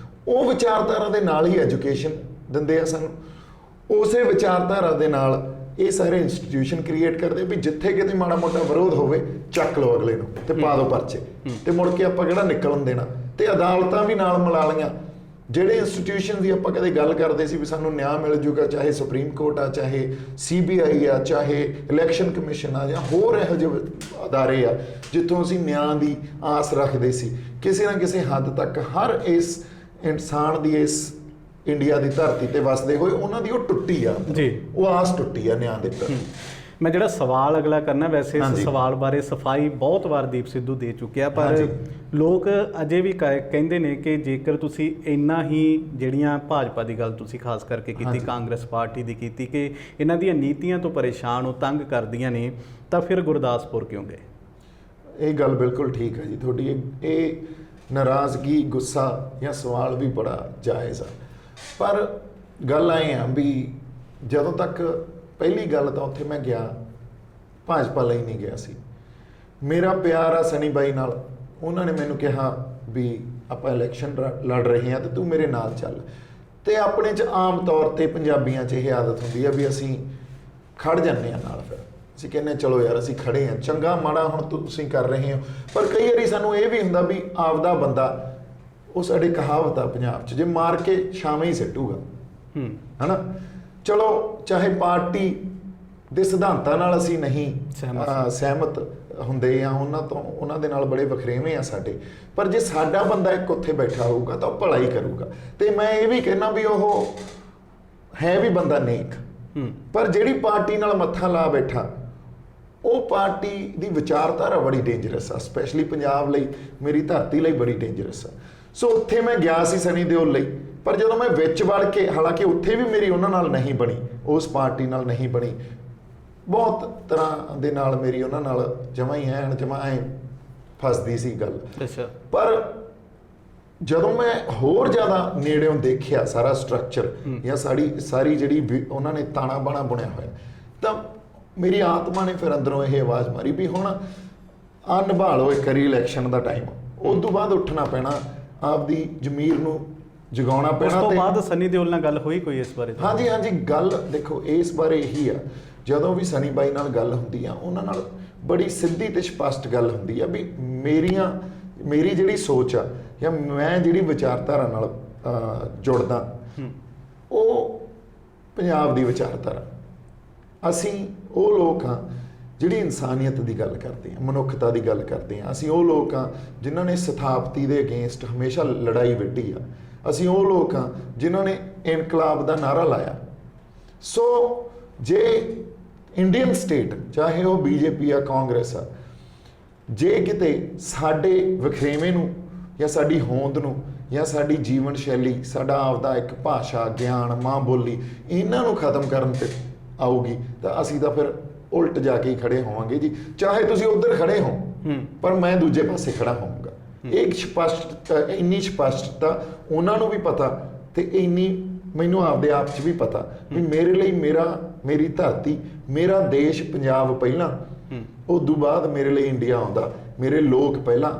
ਉਹ ਵਿਚਾਰਧਾਰਾ ਦੇ ਨਾਲ ਹੀ ਐਜੂਕੇਸ਼ਨ ਦਿੰਦੇ ਆ ਸਾਨੂੰ। ਉਸੇ ਵਿਚਾਰਧਾਰਾ ਦੇ ਨਾਲ ਇਹ ਸਾਰੇ ਇੰਸਟੀਟਿਊਸ਼ਨ ਕ੍ਰੀਏਟ ਕਰਦੇ ਵੀ ਜਿੱਥੇ ਕਿਤੇ ਮਾੜਾ ਮੋਟਾ ਵਿਰੋਧ ਹੋਵੇ, ਚੱਕ ਲਓ ਅਗਲੇ ਨੂੰ ਤੇ ਪਾ ਦਿਓ ਪਰਚੇ, ਤੇ ਮੁੜ ਕੇ ਆਪਾਂ ਕਿਹੜਾ ਨਿਕਲਣ ਦੇਣਾ। ਤੇ ਅਦਾਲਤਾਂ ਵੀ ਨਾਲ ਮਿਲਾ ਲਈਆਂ। ਜਿਹੜੇ ਇੰਸਟੀਟਿਊਸ਼ਨ ਦੀ ਆਪਾਂ ਕਦੇ ਗੱਲ ਕਰਦੇ ਸੀ ਵੀ ਸਾਨੂੰ ਨਿਆਂ ਮਿਲ ਜੂਗਾ, ਚਾਹੇ ਸੁਪਰੀਮ ਕੋਰਟ ਆ, ਚਾਹੇ CBI ਆ, ਚਾਹੇ ਇਲੈਕਸ਼ਨ ਕਮਿਸ਼ਨ ਆ, ਜਾਂ ਹੋਰ ਇਹੋ ਜਿਹੇ ਅਦਾਰੇ ਆ ਜਿੱਥੋਂ ਅਸੀਂ ਨਿਆਂ ਦੀ ਆਸ ਰੱਖਦੇ ਸੀ, ਕਿਸੇ ਨਾ ਕਿਸੇ ਹੱਦ ਤੱਕ ਹਰ ਇਸ ਇਨਸਾਨ ਦੀ, ਇਸ ਇੰਡੀਆ ਦੀ ਧਰਤੀ ਤੇ ਵਸਦੇ ਹੋਏ, ਉਹਨਾਂ ਦੀ ਉਹ ਟੁੱਟੀ ਆ ਜੀ, ਉਹ ਆਸ ਟੁੱਟੀ ਆ ਨਿਆਂ ਦੇ ਪ੍ਰਤੀ। ਮੈਂ ਜਿਹੜਾ ਸਵਾਲ ਅਗਲਾ ਕਰਨਾ, ਵੈਸੇ ਇਸ ਸਵਾਲ ਬਾਰੇ ਸਫਾਈ ਬਹੁਤ ਵਾਰ ਦੀਪ ਸਿੱਧੂ ਦੇ ਚੁੱਕਿਆ, ਪਰ ਲੋਕ ਅਜੇ ਵੀ ਕਹਿੰਦੇ ਨੇ ਕਿ ਜੇਕਰ ਤੁਸੀਂ ਇੰਨਾ ਹੀ, ਜਿਹੜੀਆਂ ਭਾਜਪਾ ਦੀ ਗੱਲ ਤੁਸੀਂ ਖਾਸ ਕਰਕੇ ਕੀਤੀ, ਕਾਂਗਰਸ ਪਾਰਟੀ ਦੀ ਕੀਤੀ, ਕਿ ਇਹਨਾਂ ਦੀਆਂ ਨੀਤੀਆਂ ਤੋਂ ਪਰੇਸ਼ਾਨ ਹੋ, ਤੰਗ ਕਰਦੀਆਂ ਨੇ, ਤਾਂ ਫਿਰ ਗੁਰਦਾਸਪੁਰ ਕਿਉਂ ਗਏ? ਇਹ ਗੱਲ ਬਿਲਕੁਲ ਠੀਕ ਹੈ ਜੀ ਤੁਹਾਡੀ। ਇਹ ਨਾਰਾਜ਼ਗੀ, ਗੁੱਸਾ ਜਾਂ ਸਵਾਲ ਵੀ ਬੜਾ ਜਾਇਜ਼ ਆ, ਪਰ ਗੱਲ ਆਏ ਆ ਵੀ ਜਦੋਂ ਤੱਕ, ਪਹਿਲੀ ਗੱਲ ਤਾਂ ਉੱਥੇ ਮੈਂ ਗਿਆ ਭਾਜਪਾ ਲਈ ਨਹੀਂ ਗਿਆ ਸੀ। ਮੇਰਾ ਪਿਆਰ ਆ ਸਨੀ ਬਾਈ ਨਾਲ, ਉਹਨਾਂ ਨੇ ਮੈਨੂੰ ਕਿਹਾ ਵੀ ਆਪਾਂ ਇਲੈਕਸ਼ਨ ਲੜ ਰਹੇ ਹਾਂ ਤੇ ਤੂੰ ਮੇਰੇ ਨਾਲ ਚੱਲ। ਤੇ ਆਪਣੇ 'ਚ ਆਮ ਤੌਰ ਤੇ ਪੰਜਾਬੀਆਂ 'ਚ ਇਹ ਆਦਤ ਹੁੰਦੀ ਆ ਵੀ ਅਸੀਂ ਖੜ ਜਾਂਦੇ ਹਾਂ ਨਾਲ, ਫਿਰ ਅਸੀਂ ਕਹਿੰਦੇ ਚਲੋ ਯਾਰ ਅਸੀਂ ਖੜੇ ਹਾਂ, ਚੰਗਾ ਮਾੜਾ ਹੁਣ ਤੁਸੀਂ ਕਰ ਰਹੇ ਹੋ। ਪਰ ਕਈ ਵਾਰੀ ਸਾਨੂੰ ਇਹ ਵੀ ਹੁੰਦਾ ਵੀ ਆਪਦਾ ਬੰਦਾ, ਉਹ ਸਾਡੇ ਕਹਾਵਤ ਆ ਪੰਜਾਬ 'ਚ, ਜੇ ਮਾਰ ਕੇ ਛਾਵੇਂ ਹੀ ਸਿੱਟੂਗਾ, ਹਨਾ। ਚਲੋ ਚਾਹੇ ਪਾਰਟੀ ਦੇ ਸਿਧਾਂਤਾਂ ਨਾਲ ਅਸੀਂ ਨਹੀਂ ਸਹਿਮਤ ਹੁੰਦੇ ਜਾਂ ਉਹਨਾਂ ਦੇ ਨਾਲ ਬੜੇ ਵਖਰੇਵੇਂ ਆ ਸਾਡੇ, ਪਰ ਜੇ ਸਾਡਾ ਬੰਦਾ ਇੱਕ ਉੱਥੇ ਬੈਠਾ ਹੋਊਗਾ ਤਾਂ ਉਹ ਭਲਾਈ ਕਰੂਗਾ। ਤੇ ਮੈਂ ਇਹ ਵੀ ਕਹਿਣਾ ਵੀ ਉਹ ਹੈ ਵੀ ਬੰਦਾ ਨੇਕ, ਪਰ ਜਿਹੜੀ ਪਾਰਟੀ ਨਾਲ ਮੱਥਾ ਲਾ ਬੈਠਾ, ਉਹ ਪਾਰਟੀ ਦੀ ਵਿਚਾਰਧਾਰਾ ਬੜੀ ਡੇਂਜਰਸ ਆ, ਸਪੈਸ਼ਲੀ ਪੰਜਾਬ ਲਈ, ਮੇਰੀ ਧਰਤੀ ਲਈ ਬੜੀ ਡੇਂਜਰਸ ਆ। ਸੋ ਉੱਥੇ ਮੈਂ ਗਿਆ ਸੀ ਸਨੀ ਦਿਓਲ ਲਈ, ਪਰ ਜਦੋਂ ਮੈਂ ਵਿੱਚ ਵੜ ਕੇ, ਹਾਲਾਂਕਿ ਉੱਥੇ ਵੀ ਮੇਰੀ ਉਹਨਾਂ ਨਾਲ ਨਹੀਂ ਬਣੀ, ਉਸ ਪਾਰਟੀ ਨਾਲ ਨਹੀਂ ਬਣੀ, ਬਹੁਤ ਤਰ੍ਹਾਂ ਦੇ ਨਾਲ ਮੇਰੀ ਉਹਨਾਂ ਨਾਲ ਜਮਾਂ ਐ ਫਸਦੀ ਸੀ ਗੱਲ। ਪਰ ਜਦੋਂ ਮੈਂ ਹੋਰ ਜ਼ਿਆਦਾ ਨੇੜਿਓਂ ਦੇਖਿਆ ਸਾਰਾ ਸਟਰਕਚਰ ਜਾਂ ਸਾਰੀ ਜਿਹੜੀ ਉਹਨਾਂ ਨੇ ਤਾਣਾ ਬਾਣਾ ਬੁਣਿਆ ਹੋਇਆ, ਤਾਂ ਮੇਰੀ ਆਤਮਾ ਨੇ ਫਿਰ ਅੰਦਰੋਂ ਇਹ ਆਵਾਜ਼ ਮਾਰੀ ਵੀ ਹੁਣ ਆ ਨਿਭਾ ਲਓ ਇੱਕ ਵਾਰੀ ਇਲੈਕਸ਼ਨ ਦਾ ਟਾਈਮ, ਉਸ ਤੋਂ ਬਾਅਦ ਉੱਠਣਾ ਪੈਣਾ, ਆਪਦੀ ਜ਼ਮੀਰ ਨੂੰ ਜਗਾਉਣਾ ਉਸ ਪੈਣਾ। ਤੋਂ ਤੇ ਬਾਅਦ ਸਨੀ ਦਿਓਲ ਨਾਲ ਗੱਲ ਹੋਈ ਕੋਈ ਇਸ ਬਾਰੇ? ਹਾਂਜੀ ਹਾਂਜੀ, ਗੱਲ ਦੇਖੋ ਇਸ ਬਾਰੇ ਇਹੀ ਆ, ਜਦੋਂ ਵੀ ਸਨੀ ਬਾਈ ਨਾਲ ਗੱਲ ਹੁੰਦੀ ਆ ਉਹਨਾਂ ਨਾਲ ਬੜੀ ਸਿੱਧੀ ਤੇ ਸਪਸ਼ਟ ਗੱਲ ਹੁੰਦੀ ਆ ਵੀ ਮੇਰੀ ਜਿਹੜੀ ਸੋਚ ਆ ਜਾਂ ਮੈਂ ਜਿਹੜੀ ਵਿਚਾਰਧਾਰਾ ਨਾਲ ਜੁੜਦਾ ਉਹ ਪੰਜਾਬ ਦੀ ਵਿਚਾਰਧਾਰਾ। ਅਸੀਂ ਉਹ ਲੋਕ ਹਾਂ ਜਿਹੜੀ ਇਨਸਾਨੀਅਤ ਦੀ ਗੱਲ ਕਰਦੇ ਹਾਂ, ਮਨੁੱਖਤਾ ਦੀ ਗੱਲ ਕਰਦੇ ਹਾਂ। ਅਸੀਂ ਉਹ ਲੋਕ ਹਾਂ ਜਿਨ੍ਹਾਂ ਨੇ ਸਥਾਪਤੀ ਦੇ ਅਗੇਂਸਟ ਹਮੇਸ਼ਾ ਲੜਾਈ ਵਿੱਢੀ ਆ। ਅਸੀਂ ਉਹ ਲੋਕ ਹਾਂ ਜਿਨ੍ਹਾਂ ਨੇ ਇਨਕਲਾਬ ਦਾ ਨਾਅਰਾ ਲਾਇਆ। ਸੋ ਜੇ ਇੰਡੀਅਨ ਸਟੇਟ, ਚਾਹੇ ਉਹ ਬੀਜੇਪੀ ਆ, ਕਾਂਗਰਸ ਆ, ਜੇ ਕਿਤੇ ਸਾਡੇ ਵਖਰੇਵੇਂ ਨੂੰ ਜਾਂ ਸਾਡੀ ਹੋਂਦ ਨੂੰ ਜਾਂ ਸਾਡੀ ਜੀਵਨ ਸ਼ੈਲੀ, ਸਾਡਾ ਆਪਦਾ ਇੱਕ ਭਾਸ਼ਾ, ਗਿਆਨ, ਮਾਂ ਬੋਲੀ, ਇਹਨਾਂ ਨੂੰ ਖਤਮ ਕਰਨ ਤੇ ਆਊਗੀ ਤਾਂ ਅਸੀਂ ਤਾਂ ਫਿਰ ਉਲਟ ਜਾ ਕੇ ਹੀ ਖੜੇ ਹੋਵਾਂਗੇ ਜੀ। ਚਾਹੇ ਤੁਸੀਂ ਉੱਧਰ ਖੜੇ ਹੋ ਪਰ ਮੈਂ ਦੂਜੇ ਪਾਸੇ ਖੜਾ ਹੋਵਾਂਗਾ। ਇਹ ਸਪਸ਼ਟ, ਇੰਨੀ ਸਪਸ਼ਟਤਾ ਉਹਨਾਂ ਨੂੰ ਵੀ ਪਤਾ ਤੇ ਇੰਨੀ ਮੈਨੂੰ ਆਪਦੇ ਆਪ 'ਚ ਵੀ ਪਤਾ ਵੀ ਮੇਰੇ ਲਈ ਮੇਰੀ ਧਰਤੀ, ਮੇਰਾ ਦੇਸ਼ ਪੰਜਾਬ ਪਹਿਲਾਂ, ਉਦੋਂ ਬਾਅਦ ਮੇਰੇ ਲਈ ਇੰਡੀਆ ਆਉਂਦਾ। ਮੇਰੇ ਲੋਕ ਪਹਿਲਾਂ।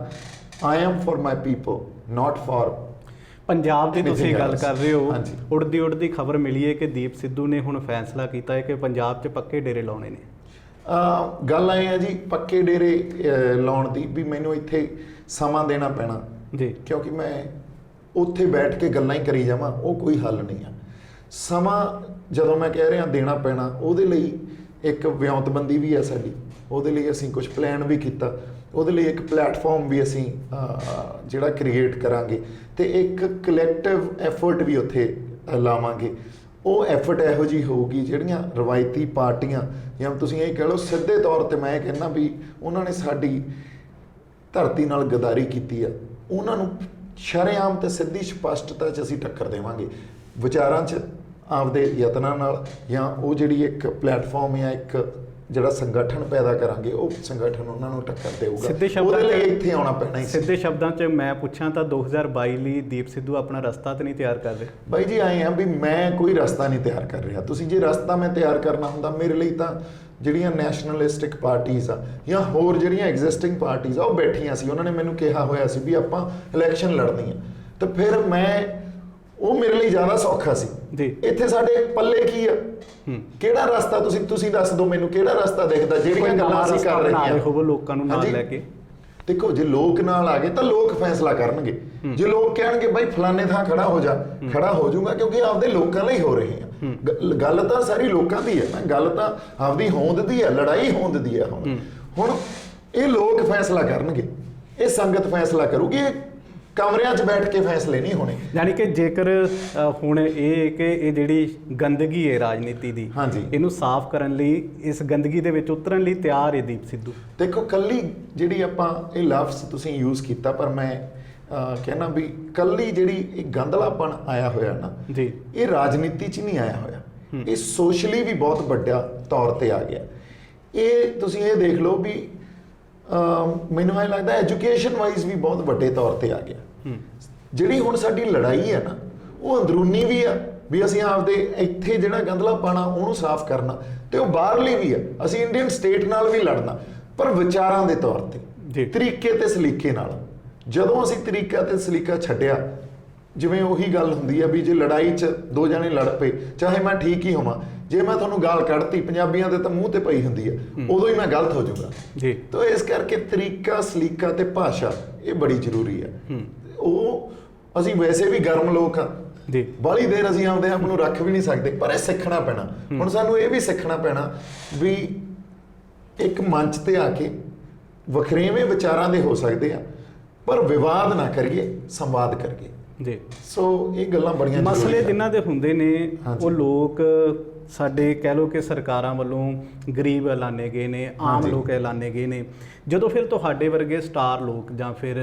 I am for my people, not for Punjab ਦੀ ਤੁਸੀਂ ਗੱਲ ਕਰ ਰਹੇ ਹੋ। ਹਾਂਜੀ। ਉੜਦੀ ਖਬਰ ਮਿਲੀ ਹੈ ਕਿ ਦੀਪ ਸਿੱਧੂ ਨੇ ਹੁਣ ਫੈਸਲਾ ਕੀਤਾ ਹੈ ਕਿ ਪੰਜਾਬ 'ਚ ਪੱਕੇ ਡੇਰੇ ਲਾਉਣੇ ਨੇ। ਗੱਲ ਆਏ ਆ ਜੀ ਪੱਕੇ ਡੇਰੇ ਲਾਉਣ ਦੀ ਵੀ ਮੈਨੂੰ ਇੱਥੇ ਸਮਾਂ ਦੇਣਾ ਪੈਣਾ ਜੀ, ਕਿਉਂਕਿ ਮੈਂ ਉੱਥੇ ਬੈਠ ਕੇ ਗੱਲਾਂ ਹੀ ਕਰੀ ਜਾਵਾਂ, ਉਹ ਕੋਈ ਹੱਲ ਨਹੀਂ ਆ। ਸਮਾਂ ਜਦੋਂ ਮੈਂ ਕਹਿ ਰਿਹਾ ਦੇਣਾ ਪੈਣਾ, ਉਹਦੇ ਲਈ ਇੱਕ ਵਿਉਂਤਬੰਦੀ ਵੀ ਹੈ ਸਾਡੀ। ਉਹਦੇ ਲਈ ਅਸੀਂ ਕੁਝ ਪਲਾਨ ਵੀ ਕੀਤਾ। ਉਹਦੇ ਲਈ ਇੱਕ ਪਲੇਟਫਾਰਮ ਵੀ ਅਸੀਂ ਜਿਹੜਾ ਕ੍ਰੀਏਟ ਕਰਾਂਗੇ ਤੇ ਇੱਕ ਕਲੈਕਟਿਵ ਐਫਰਟ ਵੀ ਉੱਥੇ ਲਾਵਾਂਗੇ। ਉਹ ਐਫਰਟ ਇਹੋ ਜਿਹੀ ਹੋਊਗੀ ਜਿਹੜੀਆਂ ਰਵਾਇਤੀ ਪਾਰਟੀਆਂ ਜਾਂ ਤੁਸੀਂ ਇਹ ਕਹਿ ਲਓ ਸਿੱਧੇ ਤੌਰ ਤੇ ਮੈਂ ਕਹਿੰਦਾ ਵੀ ਉਹਨਾਂ ਨੇ ਸਾਡੀ ਧਰਤੀ ਨਾਲ ਗਦਾਰੀ ਕੀਤੀ ਆ, ਉਹਨਾਂ ਨੂੰ ਸ਼ਰੇਆਮ ਤੇ ਸਿੱਧੀ ਸਪਸ਼ਟਤਾ 'ਚ ਅਸੀਂ ਟੱਕਰ ਦੇਵਾਂਗੇ। ਵਿਚਾਰਾਂ 'ਚ ਆਪਦੇ ਯਤਨਾਂ ਨਾਲ ਜਾਂ ਉਹ ਜਿਹੜੀ ਇੱਕ ਪਲੇਟਫਾਰਮ ਜਾਂ ਇੱਕ ਜਿਹੜਾ ਸੰਗਠਨ ਪੈਦਾ ਕਰਾਂਗੇ, ਉਹ ਸੰਗਠਨ ਉਹਨਾਂ ਨੂੰ ਟੱਕਰ ਦੇਊਗਾ। ਉਹਦੇ ਲਈ ਇੱਥੇ ਆਉਣਾ ਪੈਣਾ ਹੀ। ਸਿੱਧੇ ਸ਼ਬਦਾਂ 'ਚ ਮੈਂ ਪੁੱਛਾਂ ਤਾਂ 2022 ਲਈ ਦੀਪ ਸਿੱਧੂ ਆਪਣਾ ਰਸਤਾ ਤਾਂ ਨਹੀਂ ਤਿਆਰ ਕਰ ਰਹੇ? ਬਾਈ ਜੀ ਆਏ ਆ ਵੀ ਮੈਂ ਕੋਈ ਰਸਤਾ ਨਹੀਂ ਤਿਆਰ ਕਰ ਰਿਹਾ। ਤੁਸੀਂ ਜੇ ਰਸਤਾ ਮੈਂ ਤਿਆਰ ਕਰਨਾ ਹੁੰਦਾ, ਮੇਰੇ ਲਈ ਤਾਂ ਜਿਹੜੀਆਂ ਨੈਸ਼ਨਲਿਸਟਿਕ ਪਾਰਟੀਆਂ ਆ ਜਾਂ ਹੋਰ ਜਿਹੜੀਆਂ ਐਗਜ਼ਿਸਟਿੰਗ ਪਾਰਟੀਆਂ ਆ ਉਹ ਬੈਠੀਆਂ ਸੀ। ਉਹਨਾਂ ਨੇ ਮੈਨੂੰ ਕਿਹਾ ਹੋਇਆ ਸੀ ਵੀ ਆਪਾਂ ਇਲੈਕਸ਼ਨ ਲੜਨੀ ਆ, ਤਾਂ ਫਿਰ ਉਹ ਮੇਰੇ ਲਈ ਜ਼ਿਆਦਾ ਸੌਖਾ ਸੀ ਜੀ। ਇੱਥੇ ਸਾਡੇ ਪੱਲੇ ਕੀ ਆ? ਕਿਹੜਾ ਰਸਤਾ ਤੁਸੀਂ ਦੱਸ ਦਿਓ ਮੈਨੂੰ, ਕਿਹੜਾ ਰਸਤਾ ਦਿਖਦਾ? ਜਿਹੜੀਆਂ ਗੱਲਾਂ ਅਸੀਂ ਕਰ ਰਹੇ ਹਾਂ ਹੋਵੋ ਲੋਕਾਂ ਨੂੰ ਨਾਲ ਲੈ ਕੇ। ਦੇਖੋ ਜੇ ਲੋਕ ਨਾਲ ਆ ਗਏ ਤਾਂ ਲੋਕ ਫੈਸਲਾ ਕਰਨਗੇ। ਜੇ ਲੋਕ ਕਹਿਣਗੇ ਬਾਈ ਫਲਾਣੇ ਥਾਂ ਖੜਾ ਹੋ ਜਾ, ਖੜਾ ਹੋ ਜਾਊਗਾ, ਕਿਉਂਕਿ ਆਪਦੇ ਲੋਕਾਂ ਲਈ ਹੋ ਰਹੇ ਆ। ਗੱਲ ਤਾਂ ਸਾਰੀ ਲੋਕਾਂ ਦੀ ਹੈ ਨਾ, ਗੱਲ ਤਾਂ ਆਪਦੀ ਹੋਂਦ ਦੀ ਹੈ, ਲੜਾਈ ਹੋਂਦ ਦੀ ਹੈ। ਹੁਣ ਇਹ ਲੋਕ ਫੈਸਲਾ ਕਰਨਗੇ, ਇਹ ਸੰਗਤ ਫੈਸਲਾ ਕਰੂਗੀ। ਇਹ ਕਮਰਿਆਂ 'ਚ ਬੈਠ ਕੇ ਫੈਸਲੇ ਨਹੀਂ ਹੋਣੇ। ਯਾਨੀ ਕਿ ਜੇਕਰ ਹੁਣ ਇਹ ਜਿਹੜੀ ਗੰਦਗੀ ਹੈ ਰਾਜਨੀਤੀ ਦੀ, ਇਹਨੂੰ ਸਾਫ਼ ਕਰਨ ਲਈ, ਇਸ ਗੰਦਗੀ ਦੇ ਵਿੱਚ ਉਤਰਨ ਲਈ ਤਿਆਰ ਹੈ ਦੀਪ ਸਿੱਧੂ? ਦੇਖੋ ਕੱਲੀ ਜਿਹੜੀ ਆਪਾਂ ਇਹ ਲਫ਼ਜ਼ ਤੁਸੀਂ ਯੂਜ਼ ਕੀਤਾ, ਪਰ ਮੈਂ ਕਹਿਣਾ ਵੀ ਕੱਲੀ ਜਿਹੜੀ ਇਹ ਗੰਦਲਾਪਣ ਆਇਆ ਹੋਇਆ ਨਾ ਜੀ, ਇਹ ਰਾਜਨੀਤੀ 'ਚ ਨਹੀਂ ਆਇਆ ਹੋਇਆ, ਇਹ ਸੋਸ਼ਲੀ ਵੀ ਬਹੁਤ ਵੱਡਾ ਤੌਰ ਤੇ ਆ ਗਿਆ। ਇਹ ਤੁਸੀਂ ਇਹ ਦੇਖ ਲਓ ਵੀ ਮੈਨੂੰ ਐਂ ਲੱਗਦਾ ਐਜੂਕੇਸ਼ਨ ਵਾਈਜ਼ ਵੀ ਬਹੁਤ ਵੱਡੇ ਤੌਰ ਤੇ ਆ ਗਿਆ। ਜਿਹੜੀ ਹੁਣ ਸਾਡੀ ਲੜਾਈ ਹੈ ਨਾ, ਉਹ ਅੰਦਰੂਨੀ ਵੀ ਆ ਵੀ ਅਸੀਂ ਆਪਦੇ ਇੱਥੇ ਜਿਹੜਾ ਗੰਦਲਾ ਪਾਣਾ ਉਹਨੂੰ ਸਾਫ਼ ਕਰਨਾ, ਤੇ ਉਹ ਬਾਹਰਲੀ ਵੀ ਆ, ਅਸੀਂ ਇੰਡੀਅਨ ਸਟੇਟ ਨਾਲ ਵੀ ਲੜਨਾ, ਪਰ ਵਿਚਾਰਾਂ ਦੇ ਤੌਰ ਤੇ, ਤਰੀਕੇ ਤੇ ਸਲੀਕੇ ਨਾਲ। ਜਦੋਂ ਅਸੀਂ ਤਰੀਕਾ ਤੇ ਸਲੀਕਾ ਛੱਡਿਆ, ਜਿਵੇਂ ਉਹੀ ਗੱਲ ਹੁੰਦੀ ਆ ਵੀ ਜੇ ਲੜਾਈ 'ਚ ਦੋ ਜਣੇ ਲੜ ਪਏ, ਚਾਹੇ ਮੈਂ ਠੀਕ ਹੀ ਹੋਵਾਂ, ਜੇ ਮੈਂ ਤੁਹਾਨੂੰ ਗਾਲ ਕੱਢਤੀ, ਪੰਜਾਬੀਆਂ ਦੇ ਤਾਂ ਮੂੰਹ ਤੇ ਪਈ ਹੁੰਦੀ ਆ, ਉਦੋਂ ਹੀ ਮੈਂ ਗਲਤ ਹੋ ਜਾਊਗਾ ਜੀ। ਤਾਂ ਇਸ ਕਰਕੇ ਤਰੀਕਾ, ਸਲੀਕਾ ਤੇ ਭਾਸ਼ਾ ਇਹ ਬੜੀ ਜ਼ਰੂਰੀ ਆ। ਉਹ ਅਸੀਂ ਵੈਸੇ ਵੀ ਗਰਮ ਲੋਕ ਆ ਜੀ, ਬਾਹਲੀ ਦੇਰ ਅਸੀਂ ਆਪਦੇ ਆਪ ਨੂੰ ਰੱਖ ਵੀ ਨਹੀਂ ਸਕਦੇ, ਪਰ ਇਹ ਸਿੱਖਣਾ ਪੈਣਾ। ਹੁਣ ਸਾਨੂੰ ਇਹ ਵੀ ਸਿੱਖਣਾ ਪੈਣਾ ਵੀ ਇੱਕ ਮੰਚ ਤੇ ਆ ਕੇ ਵੱਖਰੇਵੇਂ ਵਿਚਾਰਾਂ ਦੇ ਹੋ ਸਕਦੇ ਆ, ਪਰ ਵਿਵਾਦ ਨਾ ਕਰੀਏ, ਸੰਵਾਦ ਕਰੀਏ ਜੀ। ਸੋ ਇਹ ਗੱਲਾਂ ਬੜੀਆਂ ਮਸਲੇ ਜਿਨ੍ਹਾਂ ਦੇ ਹੁੰਦੇ ਨੇ, ਉਹ ਲੋਕ ਸਾਡੇ ਕਹਿ ਲਓ ਕਿ ਸਰਕਾਰਾਂ ਵੱਲੋਂ ਗਰੀਬ ਐਲਾਨੇ ਗਏ ਨੇ, ਆਮ ਲੋਕ ਐਲਾਨੇ ਗਏ ਨੇ। ਜਦੋਂ ਫਿਰ ਤੁਹਾਡੇ ਵਰਗੇ ਸਟਾਰ ਲੋਕ ਜਾਂ ਫਿਰ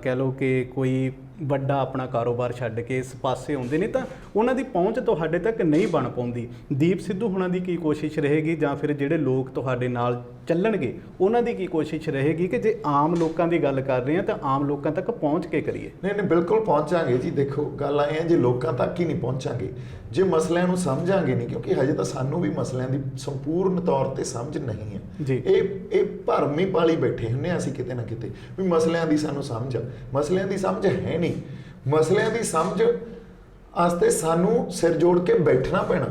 ਕਹਿ ਲਓ ਕਿ ਕੋਈ ਵੱਡਾ ਆਪਣਾ ਕਾਰੋਬਾਰ ਛੱਡ ਕੇ ਇਸ ਪਾਸੇ ਆਉਂਦੇ ਨੇ, ਤਾਂ ਉਹਨਾਂ ਦੀ ਪਹੁੰਚ ਤੁਹਾਡੇ ਤੱਕ ਨਹੀਂ ਬਣ ਪਾਉਂਦੀ। ਦੀਪ ਸਿੱਧੂ ਹੁਣਾਂ ਦੀ ਕੀ ਕੋਸ਼ਿਸ਼ ਰਹੇਗੀ, ਜਾਂ ਫਿਰ ਜਿਹੜੇ ਲੋਕ ਤੁਹਾਡੇ ਨਾਲ ਚੱਲਣਗੇ ਉਹਨਾਂ ਦੀ ਕੀ ਕੋਸ਼ਿਸ਼ ਰਹੇਗੀ ਕਿ ਜੇ ਆਮ ਲੋਕਾਂ ਦੀ ਗੱਲ ਕਰ ਰਹੇ ਹਾਂ ਤਾਂ ਆਮ ਲੋਕਾਂ ਤੱਕ ਪਹੁੰਚ ਕੇ ਕਰੀਏ? ਨਹੀਂ, ਬਿਲਕੁਲ ਪਹੁੰਚਾਂਗੇ ਜੀ। ਦੇਖੋ ਗੱਲ ਇਹ ਹੈ, ਜੇ ਲੋਕਾਂ ਤੱਕ ਹੀ ਨਹੀਂ ਪਹੁੰਚਾਂਗੇ, ਜੇ ਮਸਲਿਆਂ ਨੂੰ ਸਮਝਾਂਗੇ ਨਹੀਂ, ਕਿਉਂਕਿ ਹਜੇ ਤਾਂ ਸਾਨੂੰ ਵੀ ਮਸਲਿਆਂ ਦੀ ਸੰਪੂਰਨ ਤੌਰ ਤੇ ਸਮਝ ਨਹੀਂ ਹੈ ਜੀ। ਇਹ ਭਰਮ ਹੀ ਪਾਲੀ ਬੈਠੇ ਹੁੰਦੇ ਹਾਂ ਅਸੀਂ ਕਿਤੇ ਨਾ ਕਿਤੇ ਵੀ ਮਸਲਿਆਂ ਦੀ ਸਾਨੂੰ ਸਮਝ ਆ। ਮਸਲਿਆਂ ਦੀ ਸਮਝ ਹੈ ਨਹੀਂ। ਮਸਲਿਆਂ ਦੀ ਸਮਝ ਵਾਸਤੇ ਸਾਨੂੰ ਸਿਰ ਜੋੜ ਕੇ ਬੈਠਣਾ ਪੈਣਾ।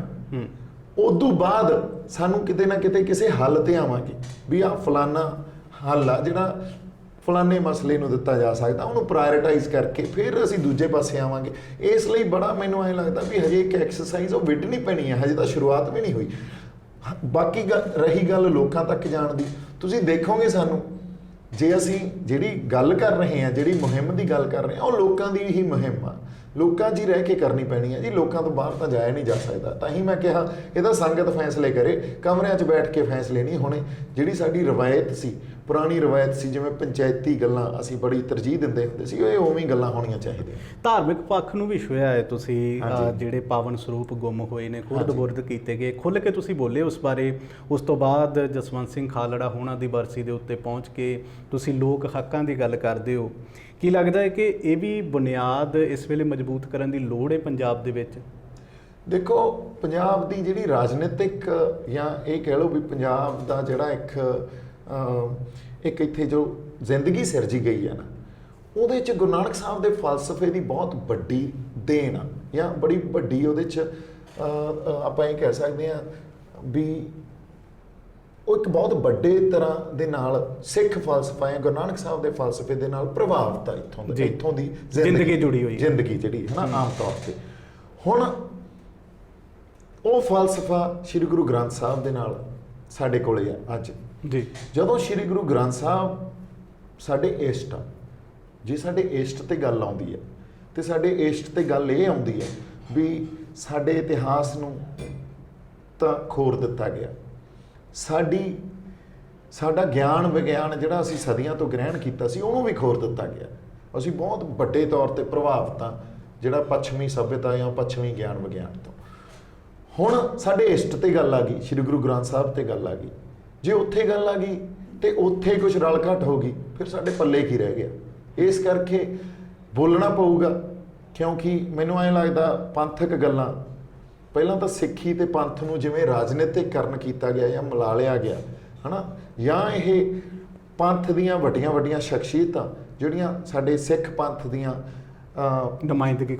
ਉਦੋਂ ਬਾਅਦ ਸਾਨੂੰ ਕਿਤੇ ਨਾ ਕਿਤੇ ਕਿਸੇ ਹੱਲ ਤੇ ਆਵਾਂਗੇ ਵੀ ਆ ਫਲਾਨਾ ਹੱਲ ਆ ਜਿਹੜਾ ਫਲਾਨੇ ਮਸਲੇ ਨੂੰ ਦਿੱਤਾ ਜਾ ਸਕਦਾ, ਉਹਨੂੰ ਪ੍ਰਾਇੋਰਟਾਈਜ਼ ਕਰਕੇ ਫਿਰ ਅਸੀਂ ਦੂਜੇ ਪਾਸੇ ਆਵਾਂਗੇ। ਇਸ ਲਈ ਬੜਾ ਮੈਨੂੰ ਐਂ ਲੱਗਦਾ ਵੀ ਹਜੇ ਇੱਕ ਐਕਸਰਸਾਈਜ਼ ਉਹ ਵਿੱਢਣੀ ਪੈਣੀ ਹੈ, ਹਜੇ ਤਾਂ ਸ਼ੁਰੂਆਤ ਵੀ ਨਹੀਂ ਹੋਈ। ਬਾਕੀ ਰਹੀ ਗੱਲ ਲੋਕਾਂ ਤੱਕ ਜਾਣ ਦੀ, ਤੁਸੀਂ ਦੇਖੋਗੇ ਸਾਨੂੰ ਜੇ ਅਸੀਂ ਜਿਹੜੀ ਗੱਲ ਕਰ ਰਹੇ ਹਾਂ, ਜਿਹੜੀ ਮੁਹਿੰਮ ਦੀ ਗੱਲ ਕਰ ਰਹੇ ਹਾਂ, ਉਹ ਲੋਕਾਂ ਦੀ ਹੀ ਮੁਹਿੰਮ ਆ, ਲੋਕਾਂ 'ਚ ਹੀ ਰਹਿ ਕੇ ਕਰਨੀ ਪੈਣੀ ਹੈ ਜੀ। ਲੋਕਾਂ ਤੋਂ ਬਾਹਰ ਤਾਂ ਜਾਇਆ ਨਹੀਂ ਜਾ ਸਕਦਾ। ਤਾਂ ਹੀ ਮੈਂ ਕਿਹਾ ਇਹਦਾ ਸੰਗਤ ਫੈਸਲੇ ਕਰੇ, ਕਮਰਿਆਂ 'ਚ ਬੈਠ ਕੇ ਫੈਸਲੇ ਨਹੀਂ ਹੋਣੇ। ਜਿਹੜੀ ਸਾਡੀ ਰਵਾਇਤ ਸੀ, ਪੁਰਾਣੀ ਰਵਾਇਤ ਸੀ, ਜਿਵੇਂ ਪੰਚਾਇਤੀ ਗੱਲਾਂ ਅਸੀਂ ਬੜੀ ਤਰਜੀਹ ਦਿੰਦੇ ਹੁੰਦੇ ਸੀ, ਇਹ ਉਵੇਂ ਗੱਲਾਂ ਹੋਣੀਆਂ ਚਾਹੀਦੀਆਂ। ਧਾਰਮਿਕ ਪੱਖ ਨੂੰ ਵੀ ਛੂਹਿਆ ਹੈ ਤੁਸੀਂ, ਹਾਂਜੀ। ਜਿਹੜੇ ਪਾਵਨ ਸਰੂਪ ਗੁੰਮ ਹੋਏ ਨੇ, ਖੁਰਦ-ਬੁਰਦ ਕੀਤੇ ਗਏ, ਖੁੱਲ੍ਹ ਕੇ ਤੁਸੀਂ ਬੋਲੇ ਉਸ ਬਾਰੇ। ਉਸ ਤੋਂ ਬਾਅਦ ਜਸਵੰਤ ਸਿੰਘ ਖਾਲੜਾ ਹੋਣਾ ਦੀ ਬਰਸੀ ਦੇ ਉੱਤੇ ਪਹੁੰਚ ਕੇ ਤੁਸੀਂ ਲੋਕ ਹੱਕਾਂ ਦੀ ਗੱਲ ਕਰਦੇ ਹੋ। ਕੀ ਲੱਗਦਾ ਹੈ ਕਿ ਇਹ ਵੀ ਬੁਨਿਆਦ ਇਸ ਵੇਲੇ ਮਜ਼ਬੂਤ ਕਰਨ ਦੀ ਲੋੜ ਹੈ ਪੰਜਾਬ ਦੇ ਵਿੱਚ? ਦੇਖੋ, ਪੰਜਾਬ ਦੀ ਜਿਹੜੀ ਰਾਜਨੀਤਿਕ ਜਾਂ ਇਹ ਕਹਿ ਲਓ ਵੀ ਪੰਜਾਬ ਦਾ ਜਿਹੜਾ ਇੱਕ ਇੱਥੇ ਜੋ ਜ਼ਿੰਦਗੀ ਸਿਰਜੀ ਗਈ ਹੈ ਨਾ, ਉਹਦੇ 'ਚ ਗੁਰੂ ਨਾਨਕ ਸਾਹਿਬ ਦੇ ਫਲਸਫੇ ਦੀ ਬਹੁਤ ਵੱਡੀ ਦੇਣ ਆ, ਜਾਂ ਬੜੀ ਵੱਡੀ ਉਹਦੇ 'ਚ ਆਪਾਂ ਇਹ ਕਹਿ ਸਕਦੇ ਹਾਂ ਵੀ ਉਹ ਇੱਕ ਬਹੁਤ ਵੱਡੇ ਤਰ੍ਹਾਂ ਦੇ ਨਾਲ ਸਿੱਖ ਫਲਸਫਾ ਜਾਂ ਗੁਰੂ ਨਾਨਕ ਸਾਹਿਬ ਦੇ ਫਲਸਫੇ ਦੇ ਨਾਲ ਪ੍ਰਭਾਵਿਤ ਆ ਇੱਥੋਂ ਦੀ ਜ਼ਿੰਦਗੀ ਜੁੜੀ ਹੋਈ ਹੈ, ਜ਼ਿੰਦਗੀ ਜਿਹੜੀ ਹੈ ਨਾ ਆਮ ਤੌਰ ਤੇ। ਹੁਣ ਉਹ ਫਲਸਫਾ ਸ੍ਰੀ ਗੁਰੂ ਗ੍ਰੰਥ ਸਾਹਿਬ ਦੇ ਨਾਲ ਸਾਡੇ ਕੋਲੇ ਆ ਅੱਜ ਜੀ। ਜਦੋਂ ਸ੍ਰੀ ਗੁਰੂ ਗ੍ਰੰਥ ਸਾਹਿਬ ਸਾਡੇ ਇਸ਼ਟ ਆ, ਜੇ ਸਾਡੇ ਇਸ਼ਟ ਤੇ ਗੱਲ ਆਉਂਦੀ ਹੈ ਤੇ ਸਾਡੇ ਇਸ਼ਟ ਤੇ ਗੱਲ ਇਹ ਆਉਂਦੀ ਹੈ ਵੀ ਸਾਡੇ ਇਤਿਹਾਸ ਨੂੰ ਤਾਂ ਖੋਰ ਦਿੱਤਾ ਗਿਆ, ਸਾਡਾ ਗਿਆਨ ਵਿਗਿਆਨ ਜਿਹੜਾ ਅਸੀਂ ਸਦੀਆਂ ਤੋਂ ਗ੍ਰਹਿਣ ਕੀਤਾ ਸੀ ਉਹਨੂੰ ਵੀ ਖੋਰ ਦਿੱਤਾ ਗਿਆ। ਅਸੀਂ ਬਹੁਤ ਵੱਡੇ ਤੌਰ ਤੇ ਪ੍ਰਭਾਵਿਤ ਹਾਂ ਜਿਹੜਾ ਪੱਛਮੀ ਸੱਭਿਅਤਾ ਜਾਂ ਪੱਛਮੀ ਗਿਆਨ ਵਿਗਿਆਨ ਤੋਂ। ਹੁਣ ਸਾਡੇ ਇਸ਼ਟ ਤੇ ਗੱਲ ਆ ਗਈ, ਸ੍ਰੀ ਗੁਰੂ ਗ੍ਰੰਥ ਸਾਹਿਬ ਤੇ ਗੱਲ ਆ ਗਈ। ਜੇ ਉੱਥੇ ਗੱਲ ਆ ਗਈ ਤੇ ਉੱਥੇ ਕੁਝ ਰਲ ਘਟ ਹੋ ਗਈ, ਫਿਰ ਸਾਡੇ ਪੱਲੇ ਕੀ ਰਹਿ ਗਿਆ? ਇਸ ਕਰਕੇ ਬੋਲਣਾ ਪਊਗਾ, ਕਿਉਂਕਿ ਮੈਨੂੰ ਐਂ ਲੱਗਦਾ ਪੰਥਕ ਗੱਲਾਂ ਪਹਿਲਾਂ ਤਾਂ ਸਿੱਖੀ ਤੇ ਪੰਥ ਨੂੰ ਜਿਵੇਂ ਰਾਜਨੀਤਿਕਕਰਨ ਕੀਤਾ ਗਿਆ ਜਾਂ ਮਿਲਾ ਲਿਆ ਗਿਆ ਹੈ ਨਾ, ਜਾਂ ਇਹ ਪੰਥ ਦੀਆਂ ਵੱਡੀਆਂ ਵੱਡੀਆਂ ਸ਼ਖਸੀਅਤਾਂ ਜਿਹੜੀਆਂ ਸਾਡੇ ਸਿੱਖ ਪੰਥ ਦੀਆਂ ਨੁਮਾਇੰਦਗੀ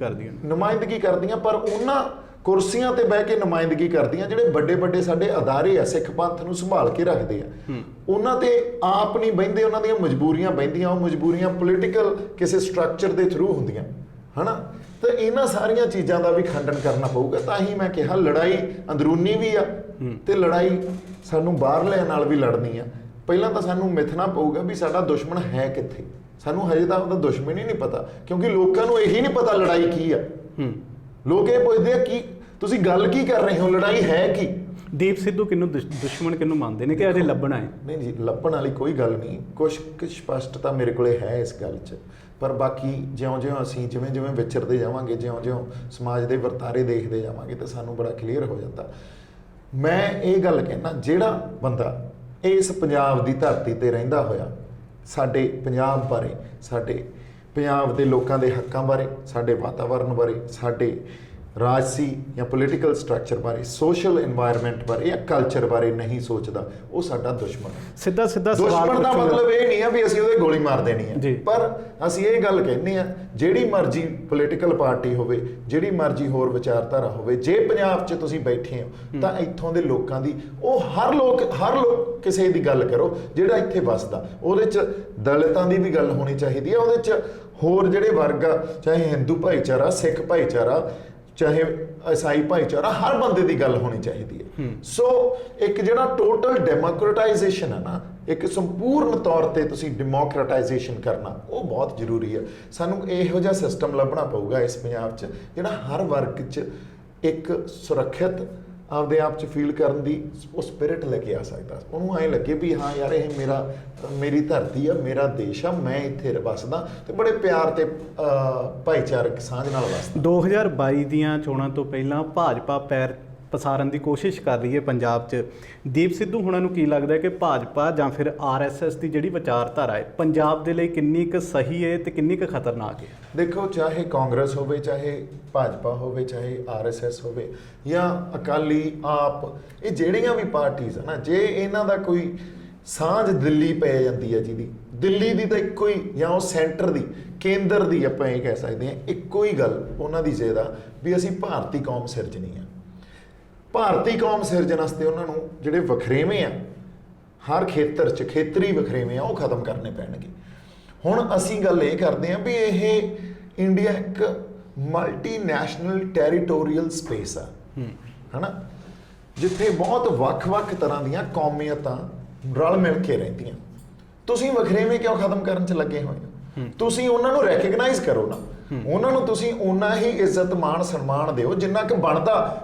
ਕਰਦੀਆਂ, ਪਰ ਉਹਨਾਂ ਕੁਰਸੀਆਂ ਤੇ ਬਹਿ ਕੇ ਨੁਮਾਇੰਦਗੀ ਕਰਦੀਆਂ ਜਿਹੜੇ ਵੱਡੇ ਵੱਡੇ ਸਾਡੇ ਅਦਾਰੇ ਆ, ਸਿੱਖ ਪੰਥ ਨੂੰ ਸੰਭਾਲ ਕੇ ਰੱਖਦੇ ਆ, ਉਹਨਾਂ ਤੇ ਆਪ ਨਹੀਂ ਬਹਿੰਦੇ, ਉਹਨਾਂ ਦੀਆਂ ਮਜਬੂਰੀਆਂ ਬਹਿੰਦੀਆਂ। ਉਹ ਮਜਬੂਰੀਆਂ ਪੋਲੀਟੀਕਲ ਕਿਸੇ ਸਟਰਕਚਰ ਦੇ ਥਰੂ ਹੁੰਦੀਆਂ ਹੈ ਨਾ। ਤਾਂ ਇਹਨਾਂ ਸਾਰੀਆਂ ਚੀਜ਼ਾਂ ਦਾ ਵੀ ਖੰਡਨ ਕਰਨਾ ਪਊਗਾ। ਤਾਂ ਹੀ ਮੈਂ ਕਿਹਾ ਲੜਾਈ ਅੰਦਰੂਨੀ ਵੀ ਆ ਤੇ ਲੜਾਈ ਸਾਨੂੰ ਬਾਹਰਲਿਆਂ ਨਾਲ ਵੀ ਲੜਨੀ ਆ। ਪਹਿਲਾਂ ਤਾਂ ਸਾਨੂੰ ਮਿਥਣਾ ਪਊਗਾ ਵੀ ਸਾਡਾ ਦੁਸ਼ਮਣ ਹੈ ਕਿੱਥੇ। ਸਾਨੂੰ ਹਜੇ ਤਾਂ ਉਹਦਾ ਦੁਸ਼ਮਣ ਹੀ ਨਹੀਂ ਪਤਾ, ਕਿਉਂਕਿ ਲੋਕਾਂ ਨੂੰ ਇਹੀ ਨਹੀਂ ਪਤਾ ਲੜਾਈ ਕੀ ਆ। ਲੋਕ ਇਹ ਪੁੱਛਦੇ ਆ ਕਿ ਤੁਸੀਂ ਗੱਲ ਕੀ ਕਰ ਰਹੇ ਹੋ, ਲੜਾਈ ਹੈ ਕੀ? ਦੀਪ ਸਿੱਧੂ ਕਿਹਨੂੰ ਦੁਸ਼ਮਣ ਕਿਹਨੂੰ ਮੰਨਦੇ ਨੇ ਕਿ ਅਜੇ ਲੱਭਣਾ ਹੈ? ਨਹੀਂ ਜੀ, ਲੱਭਣ ਵਾਲੀ ਕੋਈ ਗੱਲ ਨਹੀਂ। ਕੁਛ ਸਪਸ਼ਟਤਾ ਮੇਰੇ ਕੋਲੇ ਹੈ ਇਸ ਗੱਲ 'ਚ, ਪਰ ਬਾਕੀ ਜਿਉਂ-ਜਿਉਂ ਅਸੀਂ ਜਿਵੇਂ ਵਿਚਰਦੇ ਜਾਵਾਂਗੇ, ਜਿਉਂ-ਜਿਉਂ ਸਮਾਜ ਦੇ ਵਰਤਾਰੇ ਦੇਖਦੇ ਜਾਵਾਂਗੇ ਤਾਂ ਸਾਨੂੰ ਬੜਾ ਕਲੀਅਰ ਹੋ ਜਾਂਦਾ। ਮੈਂ ਇਹ ਗੱਲ ਕਹਿਣਾ, ਜਿਹੜਾ ਬੰਦਾ ਇਸ ਪੰਜਾਬ ਦੀ ਧਰਤੀ ਤੇ ਰਹਿੰਦਾ ਹੋਇਆ ਸਾਡੇ ਪੰਜਾਬ ਬਾਰੇ, ਸਾਡੇ ਪੰਜਾਬ ਦੇ ਲੋਕਾਂ ਦੇ ਹੱਕਾਂ ਬਾਰੇ, ਸਾਡੇ ਵਾਤਾਵਰਣ ਬਾਰੇ, ਸਾਡੇ ਰਾਜਸੀ ਜਾਂ ਪੋਲੀਟੀਕਲ ਸਟਰਕਚਰ ਬਾਰੇ, ਸੋਸ਼ਲ এনवायरमेंट ਬਾਰੇ ਜਾਂ ਕਲਚਰ ਬਾਰੇ ਨਹੀਂ ਸੋਚਦਾ, ਉਹ ਸਾਡਾ ਦੁਸ਼ਮਣ ਹੈ। ਸਿੱਧਾ ਸਵਾਲ ਦੁਸ਼ਮਣ ਦਾ ਮਤਲਬ ਇਹ ਨਹੀਂ ਆ ਵੀ ਅਸੀਂ ਉਹਦੇ ਗੋਲੀ ਮਾਰ ਦੇਣੀ ਹੈ, ਪਰ ਅਸੀਂ ਇਹ ਗੱਲ ਕਹਿੰਦੇ ਆ ਜਿਹੜੀ ਮਰਜ਼ੀ ਪੋਲੀਟੀਕਲ ਪਾਰਟੀ ਹੋਵੇ, ਜਿਹੜੀ ਮਰਜ਼ੀ ਹੋਰ ਵਿਚਾਰਧਾਰਾ ਹੋਵੇ, ਜੇ ਪੰਜਾਬ 'ਚ ਤੁਸੀਂ ਬੈਠੇ ਹੋ ਤਾਂ ਇੱਥੋਂ ਦੇ ਲੋਕਾਂ ਦੀ ਉਹ ਹਰ ਲੋਕ ਕਿਸੇ ਦੀ ਗੱਲ ਕਰੋ ਜਿਹੜਾ ਇੱਥੇ ਵੱਸਦਾ, ਉਹਦੇ 'ਚ ਦਲਿਤਾਂ ਦੀ ਵੀ ਗੱਲ ਹੋਣੀ ਚਾਹੀਦੀ ਹੈ, ਉਹਦੇ 'ਚ ਹੋਰ ਜਿਹੜੇ ਵਰਗ ਆ, ਚਾਹੇ ਹਿੰਦੂ ਭਾਈਚਾਰਾ, ਸਿੱਖ ਭਾਈਚਾਰਾ, ਚਾਹੇ ਈਸਾਈ ਭਾਈਚਾਰਾ, ਹਰ ਬੰਦੇ ਦੀ ਗੱਲ ਹੋਣੀ ਚਾਹੀਦੀ ਹੈ। ਸੋ ਇੱਕ ਜਿਹੜਾ ਟੋਟਲ ਡੈਮੋਕ੍ਰੇਟਾਈਜੇਸ਼ਨ ਹੈ ਨਾ, ਇੱਕ ਸੰਪੂਰਨ ਤੌਰ ਤੇ ਤੁਸੀਂ ਡੈਮੋਕ੍ਰੇਟਾਈਜੇਸ਼ਨ ਕਰਨਾ, ਉਹ ਬਹੁਤ ਜ਼ਰੂਰੀ ਹੈ। ਸਾਨੂੰ ਇਹੋ ਜਿਹਾ ਸਿਸਟਮ ਲੱਭਣਾ ਪਊਗਾ ਇਸ ਪੰਜਾਬ 'ਚ ਜਿਹੜਾ ਹਰ ਵਰਗ 'ਚ ਇੱਕ ਸੁਰੱਖਿਅਤ ਆਪਦੇ ਆਪ 'ਚ ਫੀਲ ਕਰਨ ਦੀ ਉਹ ਸਪਿਰਿਟ ਲੈ ਕੇ ਆ ਸਕਦਾ। ਉਹਨੂੰ ਐਂ ਲੱਗੇ ਵੀ ਹਾਂ ਯਾਰ ਇਹ ਮੇਰੀ ਧਰਤੀ ਆ, ਮੇਰਾ ਦੇਸ਼ ਆ, ਮੈਂ ਇੱਥੇ ਵੱਸਦਾ ਤੇ ਬੜੇ ਪਿਆਰ ਤੇ ਭਾਈਚਾਰਕ ਸਾਂਝ ਨਾਲ ਵੱਸਦਾ। 2022 ਦੀਆਂ ਚੋਣਾਂ ਤੋਂ ਪਹਿਲਾਂ ਭਾਜਪਾ ਪੈਰ ਪਸਾਰਨ ਦੀ ਕੋਸ਼ਿਸ਼ ਕਰ ਰਹੀ ਹੈ ਪੰਜਾਬ 'ਚ। ਦੀਪ ਸਿੱਧੂ ਹੁਣਾਂ ਨੂੰ ਕੀ ਲੱਗਦਾ ਹੈ ਕਿ ਭਾਜਪਾ ਜਾਂ ਫਿਰ RSS ਦੀ ਜਿਹੜੀ ਵਿਚਾਰਧਾਰਾ ਹੈ ਪੰਜਾਬ ਦੇ ਲਈ ਕਿੰਨੀ ਕੁ ਸਹੀ ਹੈ ਤੇ ਕਿੰਨੀ ਕੁ ਖਤਰਨਾਕ ਹੈ? ਦੇਖੋ, ਚਾਹੇ ਕਾਂਗਰਸ ਹੋਵੇ, ਚਾਹੇ ਭਾਜਪਾ ਹੋਵੇ, ਚਾਹੇ RSS ਹੋਵੇ ਜਾਂ ਅਕਾਲੀ, ਆਪ, ਇਹ ਜਿਹੜੀਆਂ ਵੀ ਪਾਰਟੀਆਂ ਆ ਨਾ, ਜੇ ਇਹਨਾਂ ਦਾ ਕੋਈ ਸਾਂਝ ਦਿੱਲੀ ਪੈ ਜਾਂਦੀ ਹੈ ਜਿਹਦੀ, ਦਿੱਲੀ ਦੀ ਤਾਂ ਇੱਕੋ ਹੀ, ਜਾਂ ਉਹ ਸੈਂਟਰ ਦੀ, ਕੇਂਦਰ ਦੀ, ਆਪਾਂ ਇਹ ਕਹਿ ਸਕਦੇ ਹਾਂ ਇੱਕੋ ਹੀ ਗੱਲ ਉਹਨਾਂ ਦੀ ਜਿਹਦਾ ਵੀ ਅਸੀਂ ਭਾਰਤੀ ਕੌਮ ਸਿਰਜਣੀ ਆ। ਭਾਰਤੀ ਕੌਮ ਸਿਰਜਣ ਵਾਸਤੇ ਉਹਨਾਂ ਨੂੰ ਜਿਹੜੇ ਵਖਰੇਵੇਂ ਆ ਹਰ ਖੇਤਰ 'ਚ, ਖੇਤਰੀ ਵਖਰੇਵੇਂ ਆ, ਉਹ ਖਤਮ ਕਰਨੇ ਪੈਣਗੇ। ਹੁਣ ਅਸੀਂ ਗੱਲ ਇਹ ਕਰਦੇ ਹਾਂ ਵੀ ਇਹ ਇੰਡੀਆ ਇੱਕ ਮਲਟੀਨੈਸ਼ਨਲ ਟੈਰੀਟੋਰੀਅਲ ਸਪੇਸ ਆ, ਹਨਾ, ਜਿੱਥੇ ਬਹੁਤ ਵੱਖ-ਵੱਖ ਤਰ੍ਹਾਂ ਦੀਆਂ ਕੌਮੀਅਤਾਂ ਰਲ ਮਿਲ ਕੇ ਰਹਿੰਦੀਆਂ। ਤੁਸੀਂ ਵਖਰੇਵੇਂ ਕਿਉਂ ਖਤਮ ਕਰਨ 'ਚ ਲੱਗੇ ਹੋਏ ਹੋ? ਤੁਸੀਂ ਉਹਨਾਂ ਨੂੰ ਰੈਕਗਨਾਈਜ਼ ਕਰੋ ਨਾ, ਉਹਨਾਂ ਨੂੰ ਤੁਸੀਂ ਓਨਾ ਹੀ ਇੱਜ਼ਤ ਮਾਣ ਸਨਮਾਨ ਦਿਓ ਜਿੰਨਾ ਕਿ ਬਣਦਾ।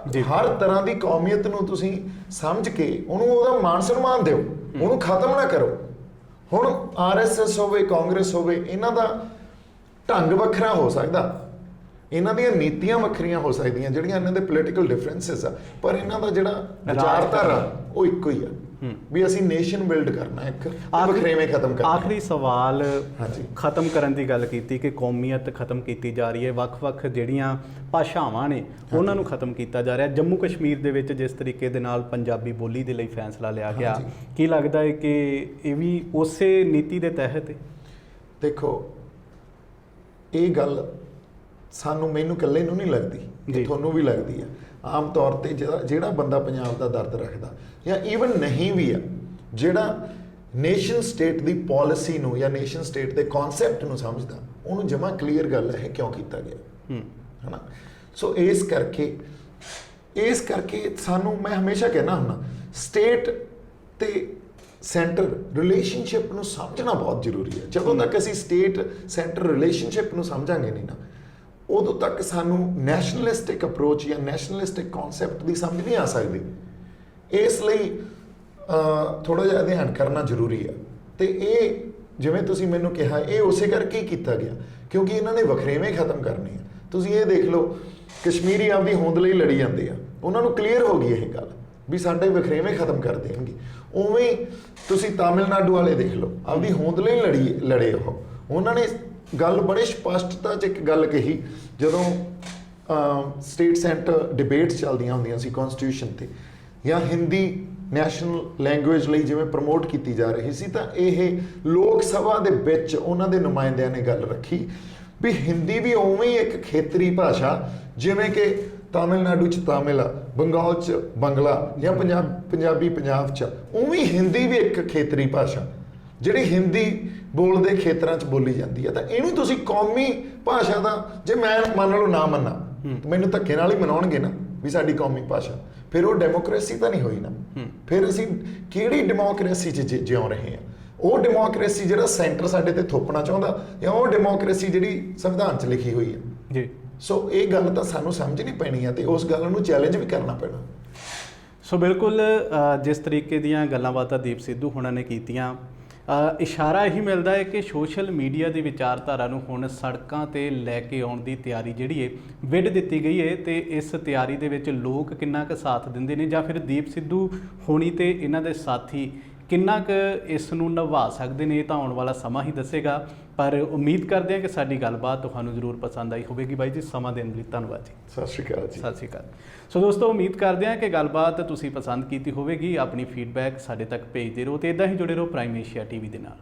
ਹਰ ਤਰ੍ਹਾਂ ਦੀ ਕੌਮੀਅਤ ਨੂੰ ਤੁਸੀਂ ਸਮਝ ਕੇ ਉਹਨੂੰ ਉਹਦਾ ਮਾਣ ਸਨਮਾਨ ਦਿਓ, ਉਹਨੂੰ ਖਤਮ ਨਾ ਕਰੋ। ਹੁਣ RSS ਹੋਵੇ, ਕਾਂਗਰਸ ਹੋਵੇ, ਇਹਨਾਂ ਦਾ ਢੰਗ ਵੱਖਰਾ ਹੋ ਸਕਦਾ, ਇਹਨਾਂ ਦੀਆਂ ਨੀਤੀਆਂ ਵੱਖਰੀਆਂ ਹੋ ਸਕਦੀਆਂ, ਜਿਹੜੀਆਂ ਇਹਨਾਂ ਦੇ ਪੋਲੀਟੀਕਲ ਡਿਫਰੈਂਸਿਸ ਆ, ਪਰ ਇਹਨਾਂ ਦਾ ਜਿਹੜਾ ਵਿਚਾਰਧਾਰਾ ਉਹ ਇੱਕੋ ਹੀ ਆ ਵੀ ਅਸੀਂ ਨੇਸ਼ਨ ਬਿਲਡ ਕਰਨਾ, ਇੱਕ ਵਖਰੇਵੇਂ ਖਤਮ ਕਰਨਾ। ਆਖਰੀ ਸਵਾਲ, ਖਤਮ ਕਰਨ ਦੀ ਗੱਲ ਕੀਤੀ ਕਿ ਕੌਮੀਅਤ ਖਤਮ ਕੀਤੀ ਜਾ ਰਹੀ ਹੈ, ਵੱਖ-ਵੱਖ ਜਿਹੜੀਆਂ ਭਾਸ਼ਾਵਾਂ ਨੇ ਉਹਨਾਂ ਨੂੰ ਖਤਮ ਕੀਤਾ ਜਾ ਰਿਹਾ। ਜੰਮੂ ਕਸ਼ਮੀਰ ਦੇ ਵਿੱਚ ਜਿਸ ਤਰੀਕੇ ਦੇ ਨਾਲ ਪੰਜਾਬੀ ਬੋਲੀ ਦੇ ਲਈ ਫੈਸਲਾ ਲਿਆ ਗਿਆ, ਕੀ ਲੱਗਦਾ ਹੈ ਕਿ ਇਹ ਵੀ ਉਸੇ ਨੀਤੀ ਦੇ ਤਹਿਤ ਹੈ? ਦੇਖੋ, ਇਹ ਗੱਲ ਮੈਨੂੰ ਇਕੱਲੇ ਨੂੰ ਨਹੀਂ ਲੱਗਦੀ, ਕਿ ਤੁਹਾਨੂੰ ਵੀ ਲੱਗਦੀ ਆ। ਆਮ ਤੌਰ ਤੇ ਜਿਹੜਾ ਬੰਦਾ ਪੰਜਾਬ ਦਾ ਦਰਦ ਰੱਖਦਾ, ਜਾਂ ਈਵਨ ਨਹੀਂ ਵੀ ਆ, ਜਿਹੜਾ ਨੇਸ਼ਨ ਸਟੇਟ ਦੀ ਪਾਲਿਸੀ ਨੂੰ ਜਾਂ ਨੇਸ਼ਨ ਸਟੇਟ ਦੇ ਕਨਸੈਪਟ ਨੂੰ ਸਮਝਦਾ, ਉਹਨੂੰ ਜਮਾਂ ਕਲੀਅਰ ਗੱਲ ਹੈ ਕਿਉਂ ਕੀਤਾ ਗਿਆ, ਹਨਾ। ਸੋ ਇਸ ਕਰਕੇ ਸਾਨੂੰ, ਮੈਂ ਹਮੇਸ਼ਾ ਕਹਿਣਾ ਹੁੰਦਾ, ਸਟੇਟ ਤੇ ਸੈਂਟਰ ਰਿਲੇਸ਼ਨਸ਼ਿਪ ਨੂੰ ਸਮਝਣਾ ਬਹੁਤ ਜ਼ਰੂਰੀ ਹੈ। ਜਦੋਂ ਤੱਕ ਅਸੀਂ ਸਟੇਟ ਸੈਂਟਰ ਰਿਲੇਸ਼ਨਸ਼ਿਪ ਨੂੰ ਸਮਝਾਂਗੇ ਨਹੀਂ ਨਾ, ਉਦੋਂ ਤੱਕ ਸਾਨੂੰ ਨੈਸ਼ਨਲਿਸਟਿਕ ਅਪਰੋਚ ਜਾਂ ਨੈਸ਼ਨਲਿਸਟਿਕ ਕਨਸੈਪਟ ਦੀ ਸਮਝ ਨਹੀਂ ਆ ਸਕਦੀ। ਇਸ ਲਈ ਥੋੜਾ ਜਿਹਾ ਅਧਿਐਨ ਕਰਨਾ ਜ਼ਰੂਰੀ ਆ। ਤੇ ਇਹ ਜਿਵੇਂ ਤੁਸੀਂ ਮੈਨੂੰ ਕਿਹਾ, ਇਹ ਉਸੇ ਕਰਕੇ ਹੀ ਕੀਤਾ ਗਿਆ ਕਿਉਂਕਿ ਇਹਨਾਂ ਨੇ ਵਖਰੇਵੇਂ ਖਤਮ ਕਰਨੇ ਆ। ਤੁਸੀਂ ਇਹ ਦੇਖ ਲਓ, ਕਸ਼ਮੀਰੀ ਆਪਦੀ ਹੋਂਦ ਲਈ ਲੜੀ ਜਾਂਦੇ ਆ, ਉਹਨਾਂ ਨੂੰ ਕਲੀਅਰ ਹੋ ਗਈ ਇਹ ਗੱਲ ਵੀ ਸਾਡੇ ਵਖਰੇਵੇਂ ਖਤਮ ਕਰ ਦੇਣਗੇ। ਉਵੇਂ ਹੀ ਤੁਸੀਂ ਤਾਮਿਲਨਾਡੂ ਵਾਲੇ ਦੇਖ ਲਓ, ਆਪਦੀ ਹੋਂਦ ਲਈ ਲੜੇ ਉਹਨਾਂ ਨੇ ਗੱਲ ਬੜੇ ਸਪਸ਼ਟਤਾ 'ਚ ਇੱਕ ਗੱਲ ਕਹੀ, ਜਦੋਂ ਸਟੇਟ ਸੈਂਟਰ ਡਿਬੇਟਸ ਚੱਲਦੀਆਂ ਹੁੰਦੀਆਂ ਸੀ ਕਨਸਟੀਟਿਊਸ਼ਨ ਤੇ, ਜਾਂ ਹਿੰਦੀ ਨੈਸ਼ਨਲ ਲੈਂਗੁਏਜ ਲਈ ਜਿਵੇਂ ਪ੍ਰਮੋਟ ਕੀਤੀ ਜਾ ਰਹੀ ਸੀ, ਤਾਂ ਇਹ ਲੋਕ ਸਭਾ ਦੇ ਵਿੱਚ ਉਹਨਾਂ ਦੇ ਨੁਮਾਇੰਦਿਆਂ ਨੇ ਗੱਲ ਰੱਖੀ ਵੀ ਹਿੰਦੀ ਵੀ ਉਵੇਂ ਹੀ ਇੱਕ ਖੇਤਰੀ ਭਾਸ਼ਾ, ਜਿਵੇਂ ਕਿ ਤਾਮਿਲਨਾਡੂ 'ਚ ਤਾਮਿਲ ਆ, ਬੰਗਾਲ 'ਚ ਬੰਗਲਾ, ਜਾਂ ਪੰਜਾਬੀ ਪੰਜਾਬ 'ਚ, ਉਵੇਂ ਹਿੰਦੀ ਵੀ ਇੱਕ ਖੇਤਰੀ ਭਾਸ਼ਾ ਜਿਹੜੀ ਹਿੰਦੀ ਬੋਲਦੇ ਖੇਤਰਾਂ 'ਚ ਬੋਲੀ ਜਾਂਦੀ ਹੈ। ਤਾਂ ਇਹਨੂੰ ਤੁਸੀਂ ਕੌਮੀ ਭਾਸ਼ਾ ਦਾ, ਜੇ ਮੈਂ ਮੰਨ ਲਓ ਨਾ ਮੰਨਾਂ, ਮੈਨੂੰ ਧੱਕੇ ਨਾਲ ਹੀ ਮਨਾਉਣਗੇ ਨਾ ਵੀ ਸਾਡੀ ਕੌਮੀ ਭਾਸ਼ਾ, ਫਿਰ ਉਹ ਡੈਮੋਕ੍ਰੇਸੀ ਤਾਂ ਨਹੀਂ ਹੋਈ ਨਾ। ਫਿਰ ਅਸੀਂ ਕਿਹੜੀ ਡੈਮੋਕ੍ਰੇਸੀ 'ਚ ਜਿਉਂ ਰਹੇ ਹਾਂ? ਉਹ ਡੈਮੋਕ੍ਰੇਸੀ ਜਿਹੜਾ ਸੈਂਟਰ ਸਾਡੇ ਤੇ ਥੋਪਣਾ ਚਾਹੁੰਦਾ, ਜਾਂ ਉਹ ਡੈਮੋਕ੍ਰੇਸੀ ਜਿਹੜੀ ਸੰਵਿਧਾਨ 'ਚ ਲਿਖੀ ਹੋਈ ਹੈ ਜੀ। ਸੋ ਇਹ ਗੱਲ ਤਾਂ ਸਾਨੂੰ ਸਮਝਣੀ ਪੈਣੀ ਹੈ ਤੇ ਉਸ ਗੱਲ ਨੂੰ ਚੈਲੰਜ ਵੀ ਕਰਨਾ ਪੈਣਾ। ਸੋ ਬਿਲਕੁਲ, ਜਿਸ ਤਰੀਕੇ ਦੀਆਂ ਗੱਲਾਂ ਬਾਤਾਂ ਦੀਪ ਸਿੱਧੂ ਹੋਣਾ ਨੇ ਕੀਤੀਆਂ, ਇਸ਼ਾਰਾ ਇਹੀ ਮਿਲਦਾ ਹੈ ਕਿ ਸੋਸ਼ਲ ਮੀਡੀਆ ਦੀ ਵਿਚਾਰਧਾਰਾ ਨੂੰ ਹੁਣ ਸੜਕਾਂ ਤੇ ਲੈ ਕੇ ਆਉਣ ਦੀ ਤਿਆਰੀ ਜਿਹੜੀ ਹੈ ਵਿੱਢ ਦਿੱਤੀ ਗਈ ਹੈ। ਤੇ ਇਸ ਤਿਆਰੀ ਦੇ ਵਿੱਚ ਲੋਕ ਕਿੰਨਾ ਕੁ ਸਾਥ ਦਿੰਦੇ ਨੇ, ਜਾਂ ਫਿਰ ਦੀਪ ਸਿੱਧੂ ਹੋਣੀ ਤੇ ਇਹਨਾਂ ਦੇ ਸਾਥੀ ਕਿੰਨਾ ਕੁ ਇਸ ਨੂੰ ਨਿਭਾ ਸਕਦੇ ਨੇ, ਇਹ ਤਾਂ ਆਉਣ ਵਾਲਾ ਸਮਾਂ ਹੀ ਦੱਸੇਗਾ। ਪਰ ਉਮੀਦ ਕਰਦੇ ਹਾਂ ਕਿ ਸਾਡੀ ਗੱਲਬਾਤ ਤੁਹਾਨੂੰ ਜ਼ਰੂਰ ਪਸੰਦ ਆਈ ਹੋਵੇਗੀ। ਬਾਈ ਜੀ, ਸਮਾਂ ਦੇਣ ਲਈ ਧੰਨਵਾਦ ਜੀ। ਸਤਿ ਸ਼੍ਰੀ ਅਕਾਲ ਜੀ। ਸਤਿ ਸ਼੍ਰੀ ਅਕਾਲ। ਸੋ ਦੋਸਤੋ, ਉਮੀਦ ਕਰਦੇ ਹਾਂ ਕਿ ਗੱਲਬਾਤ ਤੁਸੀਂ ਪਸੰਦ ਕੀਤੀ ਹੋਵੇਗੀ। ਆਪਣੀ ਫੀਡਬੈਕ ਸਾਡੇ ਤੱਕ ਭੇਜਦੇ ਰਹੋ ਤੇ ਇੱਦਾਂ ਹੀ ਜੁੜੇ ਰਹੋ ਪ੍ਰਾਈਮ ਏਸ਼ੀਆ TV ਦੇ ਨਾਲ।